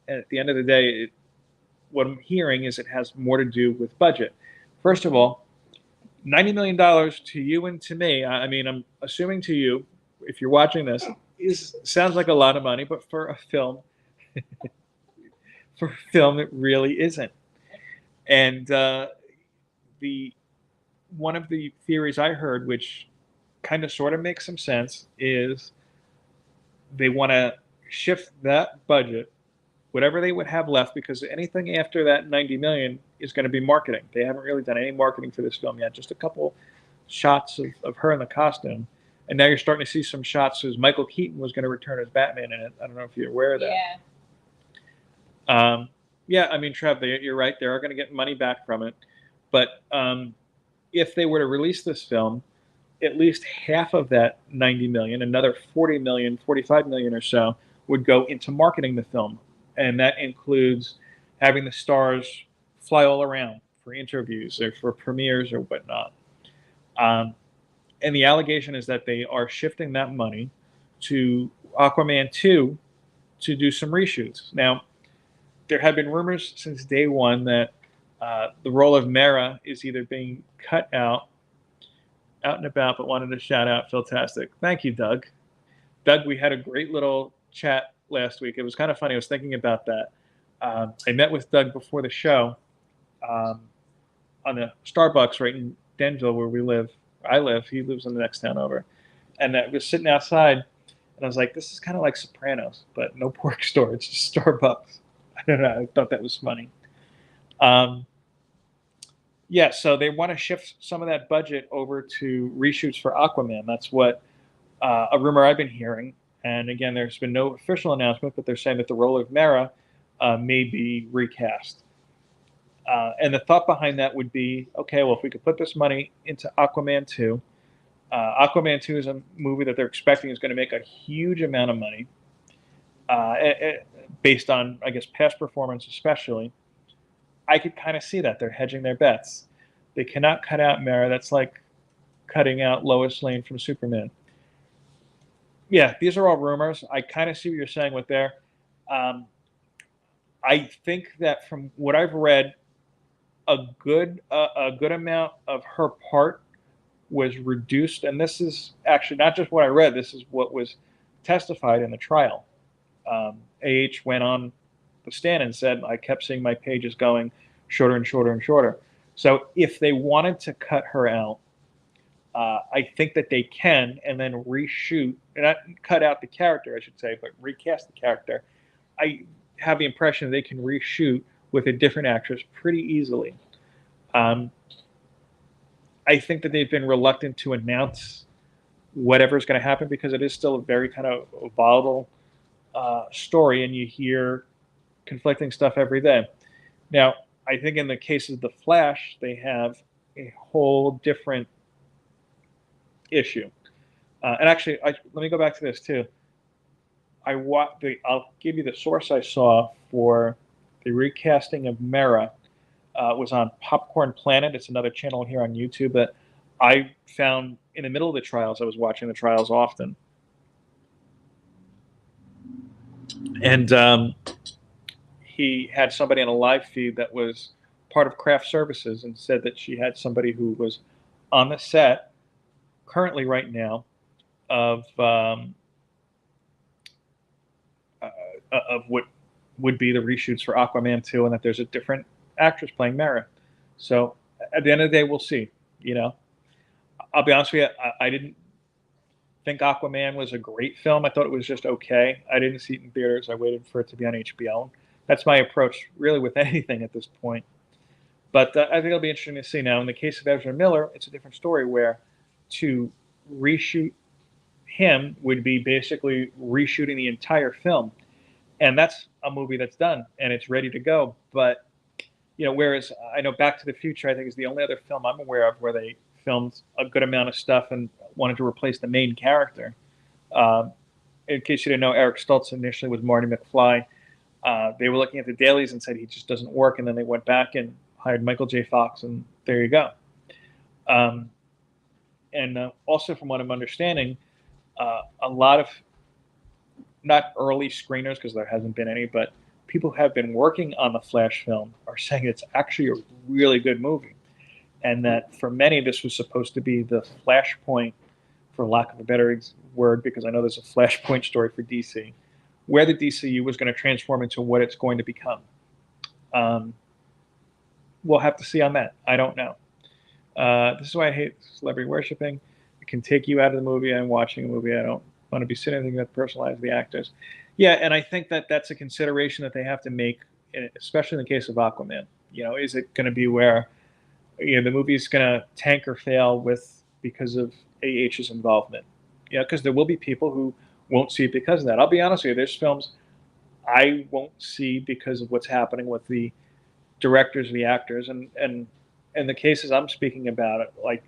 at the end of the day, what I'm hearing is it has more to do with budget. First of all, $90 million to you and to me, I mean, I'm assuming to you, if you're watching this, sounds like a lot of money, but for a film, it really isn't. And one of the theories I heard, which kind of sort of makes some sense, is they want to shift that budget, whatever they would have left, because anything after that 90 million is going to be marketing. They haven't really done any marketing for this film yet, just a couple shots of her in the costume. And now you're starting to see some shots as Michael Keaton was going to return as Batman in it. I don't know if you're aware of that. Yeah. I mean, Trev, you're right. They are going to get money back from it. But if they were to release this film, at least half of that 90 million, another 40 million, 45 million or so, would go into marketing the film. And that includes having the stars fly all around for interviews or for premieres or whatnot. And the allegation is that they are shifting that money to Aquaman 2 to do some reshoots. Now, there have been rumors since day one that the role of Mera is either being cut out and about, but wanted to shout out Philtastic. Thank you, Doug. Doug, we had a great little chat last week. It was kind of funny. I was thinking about that. I met with Doug before the show on the Starbucks right in Denville where we live. I live. He lives in the next town over. And I was sitting outside, and I was like, this is kind of like Sopranos, but no pork store. It's just Starbucks. I don't know. I thought that was funny. So they want to shift some of that budget over to reshoots for Aquaman. That's what a rumor I've been hearing. And again, there's been no official announcement, but they're saying that the role of Mera may be recast. And the thought behind that would be, okay, well, if we could put this money into Aquaman 2, Aquaman 2 is a movie that they're expecting is going to make a huge amount of money based on, I guess, past performance especially. I could kind of see that. They're hedging their bets. They cannot cut out Mera. That's like cutting out Lois Lane from Superman. Yeah, these are all rumors. I kind of see what you're saying with there. I think that from what I've read, a good amount of her part was reduced, and this is actually not just what I read. This is what was testified in the trial. AH went on the stand and said, I kept seeing my pages going shorter and shorter and shorter. So if they wanted to cut her out, I think that they can, and then reshoot, not cut out the character, I should say, but recast the character. I have the impression they can reshoot with a different actress pretty easily. I think that they've been reluctant to announce whatever's going to happen because it is still a very kind of volatile story, and you hear conflicting stuff every day. Now, I think in the case of The Flash, they have a whole different issue. And actually, let me go back to this too. I'll give you the source I saw for the recasting of Mera. Was on Popcorn Planet. It's another channel here on YouTube. But I found in the middle of the trials, I was watching the trials often, and he had somebody on a live feed that was part of craft services and said that she had somebody who was on the set currently right now of what would be the reshoots for Aquaman 2, and that there's a different actress playing Mara. So at the end of the day, we'll see. You know, I'll be honest with you, I didn't think Aquaman was a great film. I thought it was just okay. I didn't see it in theaters. I waited for it to be on HBO. That's my approach, really, with anything at this point. But I think it'll be interesting to see. Now, in the case of Ezra Miller, it's a different story where to reshoot him would be basically reshooting the entire film. And that's a movie that's done and it's ready to go. But, you know, whereas I know Back to the Future, I think, is the only other film I'm aware of where they filmed a good amount of stuff and wanted to replace the main character. In case you didn't know, Eric Stoltz initially was Marty McFly. They were looking at the dailies and said he just doesn't work. And then they went back and hired Michael J. Fox, and there you go. And also, from what I'm understanding, a lot of not early screeners, because there hasn't been any, but people who have been working on the Flash film are saying it's actually a really good movie. And that for many, this was supposed to be the flashpoint, for lack of a better word, because I know there's a flashpoint story for DC, where the DCU was going to transform into what it's going to become. We'll have to see on that. I don't know. This is why I hate celebrity worshiping. It can take you out of the movie. I'm watching a movie. I don't want to be sitting anything that personalizes the actors. Yeah, and I think that that's a consideration that they have to make, especially in the case of Aquaman. You know, is it going to be where, you know, the movie's going to tank or fail because of AH's involvement? Yeah, because there will be people who won't see it because of that. I'll be honest with you. There's films I won't see because of what's happening with the directors, the actors, and the cases I'm speaking about, it like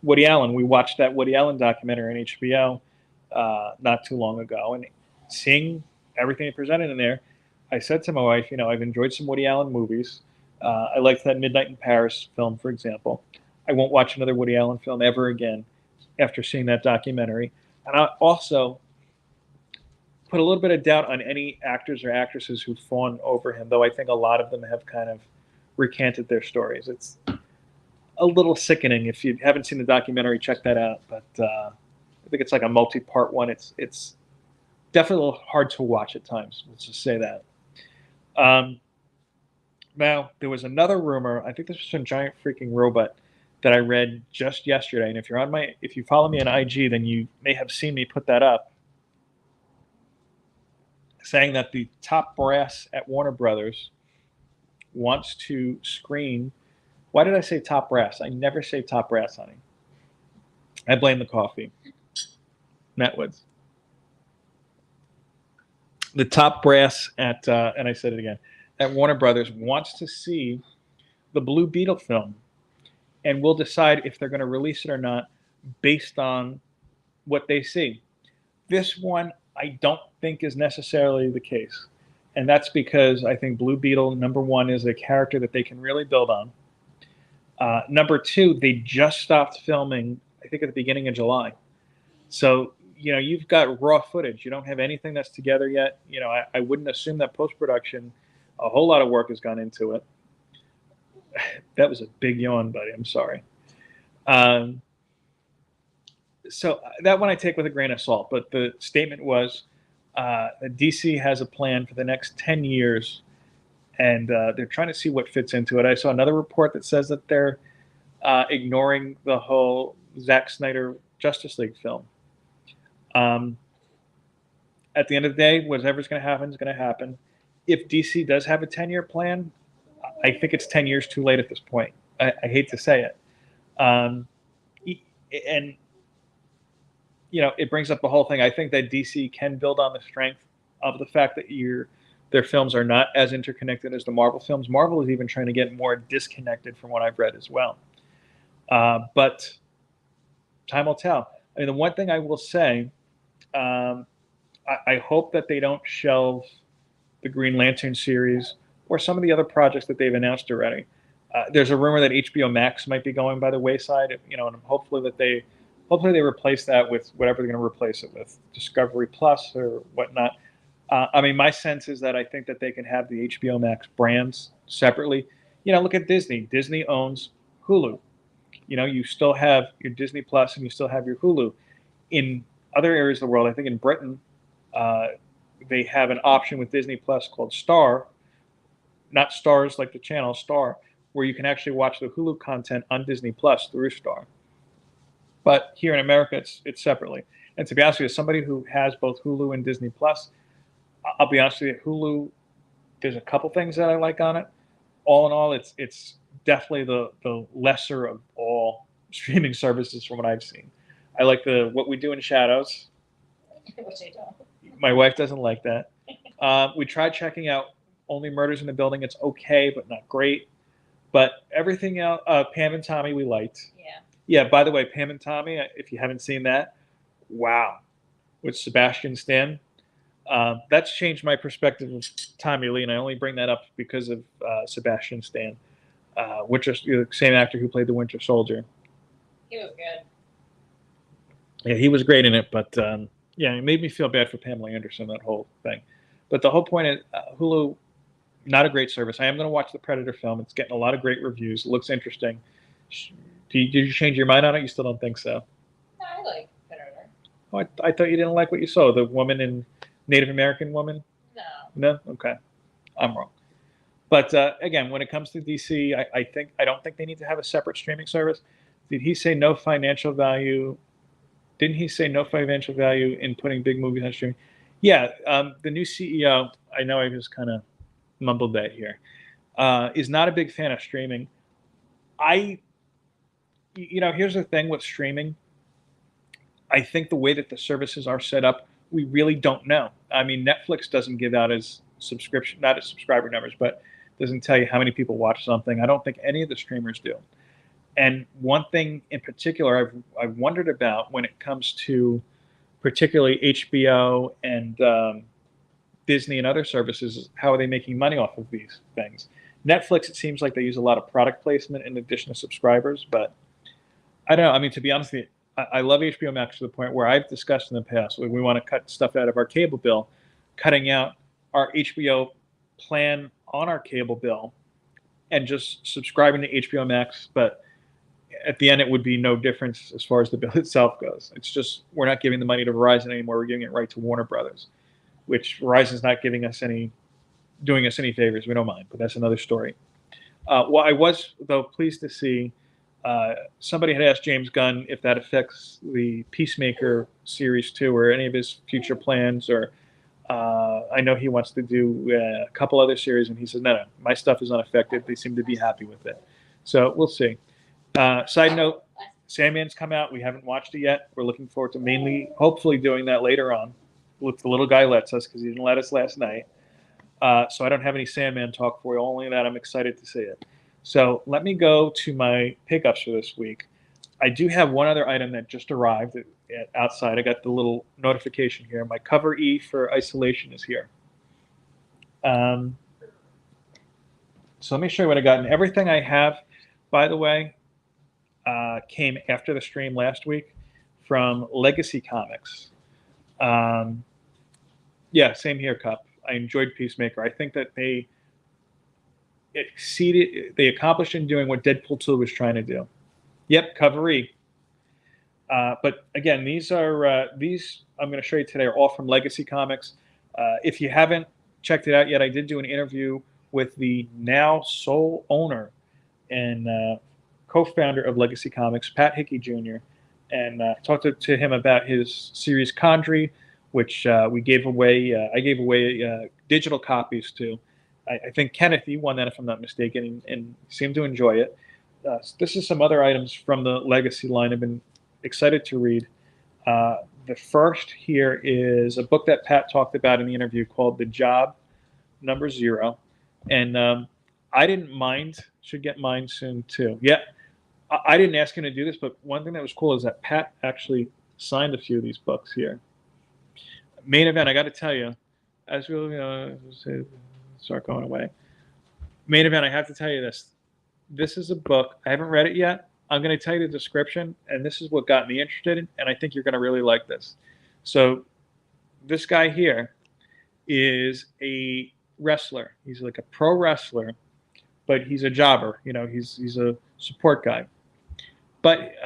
Woody Allen. We watched that Woody Allen documentary on HBO not too long ago, and seeing everything he presented in there, I said to my wife, you know, I've enjoyed some Woody Allen movies. I liked that Midnight in Paris film, for example. I won't watch another Woody Allen film ever again after seeing that documentary. And I also put a little bit of doubt on any actors or actresses who've fawned over him, though I think a lot of them have kind of recanted their stories. It's a little sickening. If you haven't seen the documentary, check that out. But I think it's like a multi-part one. It's definitely a little hard to watch at times. Let's just say that. Now, there was another rumor. I think this was from Giant Freaking Robot that I read just yesterday. And if you follow me on IG, then you may have seen me put that up, saying that the top brass at Warner Brothers wants to screen. Why did I say top brass? I never say top brass, honey. I blame the coffee. Matt Woods. The top brass at, and I said it again, at Warner Brothers wants to see the Blue Beetle film, and will decide if they're going to release it or not based on what they see. This one, I don't think is necessarily the case. And that's because I think Blue Beetle, number one, is a character that they can really build on. Number two, they just stopped filming, I think, at the beginning of July. So, you know, you've got raw footage. You don't have anything that's together yet. You know, I wouldn't assume that post-production, a whole lot of work has gone into it. That was a big yawn, buddy. I'm sorry. So that one I take with a grain of salt. But the statement was that DC has a plan for the next 10 years, and they're trying to see what fits into it. I saw another report that says that they're ignoring the whole Zack Snyder Justice League film. At the end of the day, whatever's going to happen is going to happen. If DC does have a 10-year plan, I think it's 10 years too late at this point. I hate to say it. And, you know, it brings up the whole thing. I think that DC can build on the strength of the fact that their films are not as interconnected as the Marvel films. Marvel is even trying to get more disconnected from what I've read as well. But time will tell. I mean, the one thing I will say, I hope that they don't shelve the Green Lantern series or some of the other projects that they've announced already. There's a rumor that HBO Max might be going by the wayside, you know, and hopefully they replace that with whatever they're going to replace it with, Discovery Plus or whatnot. I mean, my sense is that I think that they can have the HBO Max brands separately. You know, look at Disney. Disney owns Hulu. You know, you still have your Disney Plus and you still have your Hulu. In other areas of the world, I think in Britain, they have an option with Disney Plus called Star, not Stars like the channel, Star, where you can actually watch the Hulu content on Disney Plus through Star. But here in America, it's separately. And to be honest with you, as somebody who has both Hulu and Disney Plus, I'll be honest with you, Hulu, there's a couple things that I like on it. All in all, it's definitely the lesser of all streaming services from what I've seen. I like the What We Do in Shadows. Which I don't. My wife doesn't like that. We tried checking out Only Murders in the Building. It's okay, but not great. But everything else, Pam and Tommy, we liked. Yeah. Yeah, by the way, Pam and Tommy, if you haven't seen that, wow. With Sebastian Stan. That's changed my perspective of Tommy Lee, and I only bring that up because of Sebastian Stan, the same actor who played the Winter Soldier. He was good. Yeah, he was great in it, but yeah, it made me feel bad for Pamela Anderson, that whole thing. But the whole point is Hulu, not a great service. I am going to watch the Predator film. It's getting a lot of great reviews. It looks interesting. Did you change your mind on it? You still don't think so? No, I like Predator. Oh, I thought you didn't like what you saw. The woman in Native American woman? No. No? Okay. I'm wrong. But again, when it comes to DC, I don't think they need to have a separate streaming service. Did he say no financial value? Didn't he say no financial value in putting big movies on streaming? Yeah, the new CEO, I know I just kind of mumbled that here, is not a big fan of streaming. Here's the thing with streaming. I think the way that the services are set up, we really don't know. I mean, Netflix doesn't give out as subscription, not as subscriber numbers, but doesn't tell you how many people watch something. I don't think any of the streamers do. And one thing in particular I've wondered about when it comes to particularly HBO and Disney and other services is how are they making money off of these things? Netflix, it seems like they use a lot of product placement in addition to subscribers, but I don't know. I mean, to be honest with you, I love HBO Max to the point where I've discussed in the past, we want to cut stuff out of our cable bill, cutting out our HBO plan on our cable bill and just subscribing to HBO Max, but at the end, it would be no difference as far as the bill itself goes. It's just we're not giving the money to Verizon anymore. We're giving it right to Warner Brothers, which Verizon's not doing us any favors. We don't mind, but that's another story. Well, I was, though, pleased to see somebody had asked James Gunn if that affects the Peacemaker series 2 or any of his future plans. Or I know he wants to do a couple other series, and he said, no, my stuff is unaffected. They seem to be happy with it. So we'll see. Side note, Sandman's come out. We haven't watched it yet. We're looking forward to hopefully doing that later on. If the little guy lets us, because he didn't let us last night. So I don't have any Sandman talk for you, only that I'm excited to see it. So let me go to my pickups for this week. I do have one other item that just arrived outside. I got the little notification here. My cover E for Isolation is here. So let me show you what I got. And everything I have, by the way, came after the stream last week from Legacy Comix. Yeah, same here, Cup. I enjoyed Peacemaker. I think that they accomplished in doing what Deadpool 2 was trying to do. Yep, cover E. But again, these I'm going to show you today are all from Legacy Comix. If you haven't checked it out yet, I did do an interview with the now sole owner and co-founder of Legacy Comix, Pat Hickey Jr., and talked to him about his series Condry, which we gave away. I gave away digital copies to. I think Kenneth, you won that if I'm not mistaken, and seemed to enjoy it. This is some other items from the Legacy line I've been excited to read. The first here is a book that Pat talked about in the interview called The Job Number Zero. And I didn't mind, should get mine soon too. Yeah, I didn't ask him to do this, but one thing that was cool is that Pat actually signed a few of these books here. Main Event, I got to tell you, as we start going away. Main Event, I have to tell you this. This is a book. I haven't read it yet. I'm going to tell you the description, and this is what got me interested in, and I think you're going to really like this. So this guy here is a wrestler. He's like a pro wrestler, but he's a jobber. You know, he's a support guy. But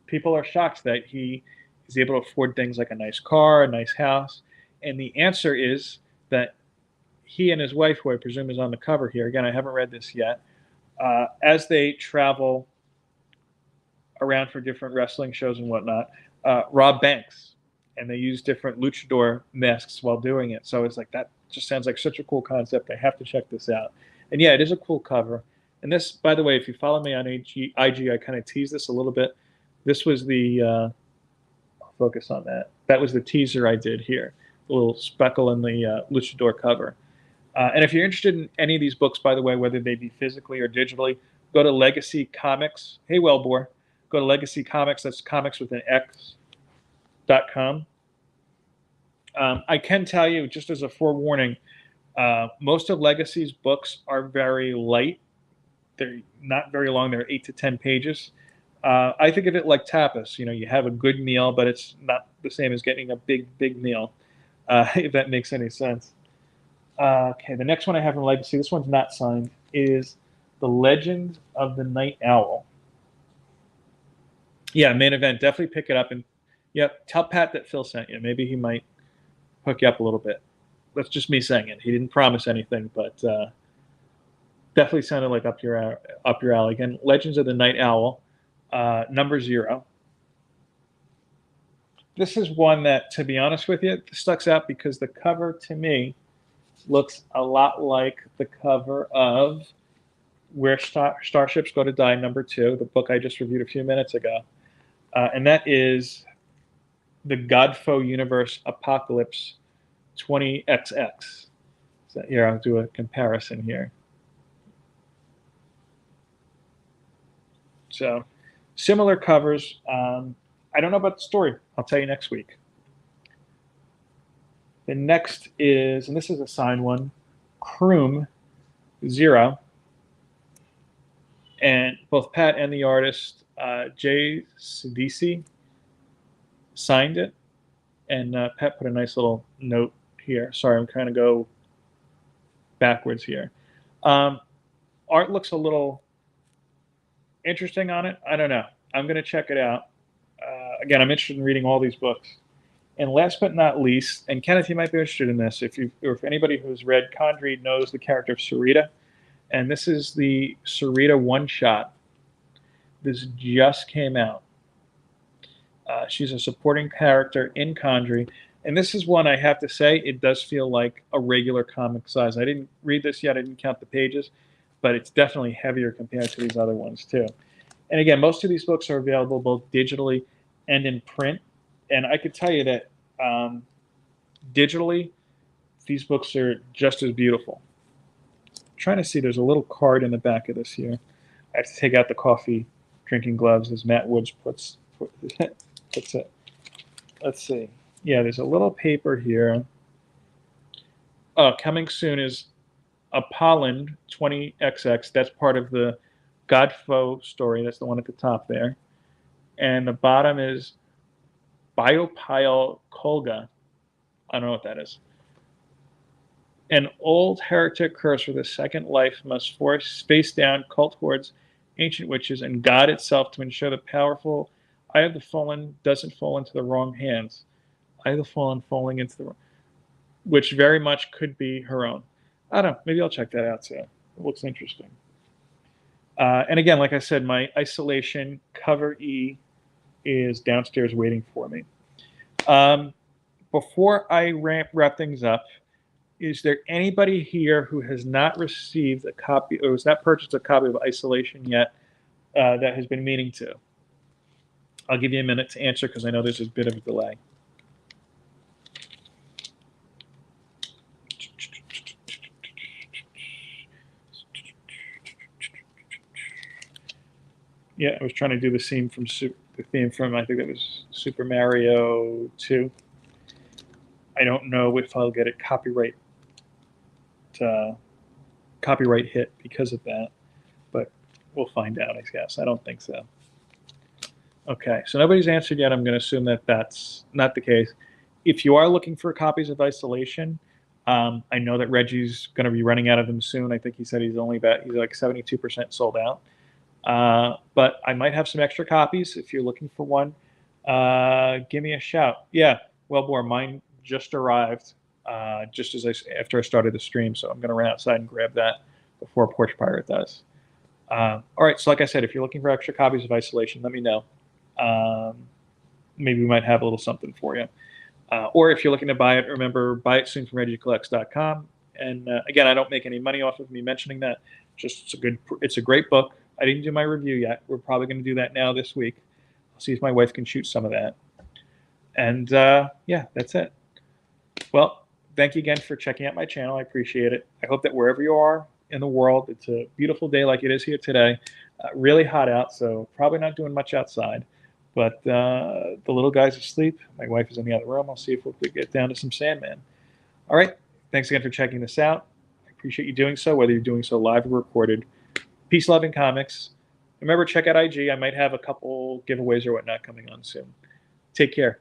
people are shocked that he is able to afford things like a nice car, a nice house, and the answer is that he and his wife, who I presume is on the cover here, again, I haven't read this yet, as they travel around for different wrestling shows and whatnot, rob banks, and they use different luchador masks while doing it. So it's like, that just sounds like such a cool concept. I have to check this out. And yeah, it is a cool cover. And this, by the way, if you follow me on IG, I kind of tease this a little bit. This was the, I'll focus on that. That was the teaser I did here, the little speckle in the luchador cover. And if you're interested in any of these books, by the way, whether they be physically or digitally, go to Legacy Comix. Hey, Wellbore. Go to Legacy Comix. That's comics with an X.com. I can tell you, just as a forewarning, most of Legacy's books are very light. They're not very long. They're 8 to 10 pages. I think of it like tapas. You know, you have a good meal, but it's not the same as getting a big meal, if that makes any sense. Okay, the next one I have from Legacy, this one's not signed, is The Legend of the Night Owl. Yeah, main event. Definitely pick it up. And yep, tell Pat that Phil sent you. Maybe he might hook you up a little bit. That's just me saying it. He didn't promise anything, but definitely sounded like up your alley. Again, Legends of the Night Owl, number 0. This is one that, to be honest with you, sticks out because the cover to me looks a lot like the cover of Where Starships Go to Die, number 2, the book I just reviewed a few minutes ago. And that is the Godfo Universe Apocalypse 20XX. So here, I'll do a comparison here. So similar covers. I don't know about the story. I'll tell you next week. The next is, and this is a signed one, Croom 0. And both Pat and the artist, Jay Sidisi, signed it. And Pat put a nice little note here. Sorry, I'm trying to go backwards here. Art looks a little interesting on it. I don't know. I'm going to check it out. Again, I'm interested in reading all these books. And last but not least, and Kenneth, you might be interested in this, if anybody who's read Condrey knows the character of Sarita, and this is the Sarita One Shot. This just came out. She's a supporting character in Condrey, and this is one I have to say, it does feel like a regular comic size. I didn't read this yet, I didn't count the pages, but it's definitely heavier compared to these other ones too. And again, most of these books are available both digitally and in print. And I could tell you that digitally, these books are just as beautiful. I'm trying to see, there's a little card in the back of this here. I have to take out the coffee drinking gloves, as Matt Woods puts it. Let's see. Yeah, there's a little paper here. Coming soon is Apollon 20XX. That's part of the Godfo story. That's the one at the top there. And the bottom is Biopile Kolga. I don't know what that is. An old heretic curse with a second life must face down cult hordes, ancient witches, and God itself to ensure the powerful Eye of the Fallen doesn't fall into the wrong hands. Eye of the Fallen falling into the wrong, which very much could be her own. I don't know. Maybe I'll check that out too. It looks interesting. And again, like I said, my Isolation cover E is downstairs waiting for me. Before I wrap things up, is there anybody here who has not received a copy or has not purchased a copy of Isolation yet that has been meaning to? I'll give you a minute to answer because I know there's a bit of a delay. Yeah, I was trying to do the theme from I think that was Super Mario 2. I don't know if I'll get a copyright hit because of that, but We'll find out, I guess. I don't think so. Okay, so nobody's answered yet. I'm going to assume that that's not the case. If you are looking for copies of Isolation, I know that Reggie's going to be running out of them soon. I think he said he's like 72% sold out. But I might have some extra copies. If you're looking for one, give me a shout. Yeah, Wellbore, mine just arrived just after I started the stream, so I'm going to run outside and grab that before Porch Pirate does. All right, so like I said, if you're looking for extra copies of Isolation, let me know. Maybe we might have a little something for you. Or if you're looking to buy it, remember, buy it soon from ReggieCollects.com. And again, I don't make any money off of me mentioning that. Just it's a great book. I didn't do my review yet. We're probably going to do that now this week. I'll see if my wife can shoot some of that. And yeah, that's it. Well, thank you again for checking out my channel. I appreciate it. I hope that wherever you are in the world, it's a beautiful day like it is here today. Really hot out, so probably not doing much outside. But the little guy's asleep. My wife is in the other room. I'll see if we can get down to some Sandman. All right. Thanks again for checking this out. I appreciate you doing so, whether you're doing so live or recorded. Peace, love, and comics. Remember, check out IG. I might have a couple giveaways or whatnot coming on soon. Take care.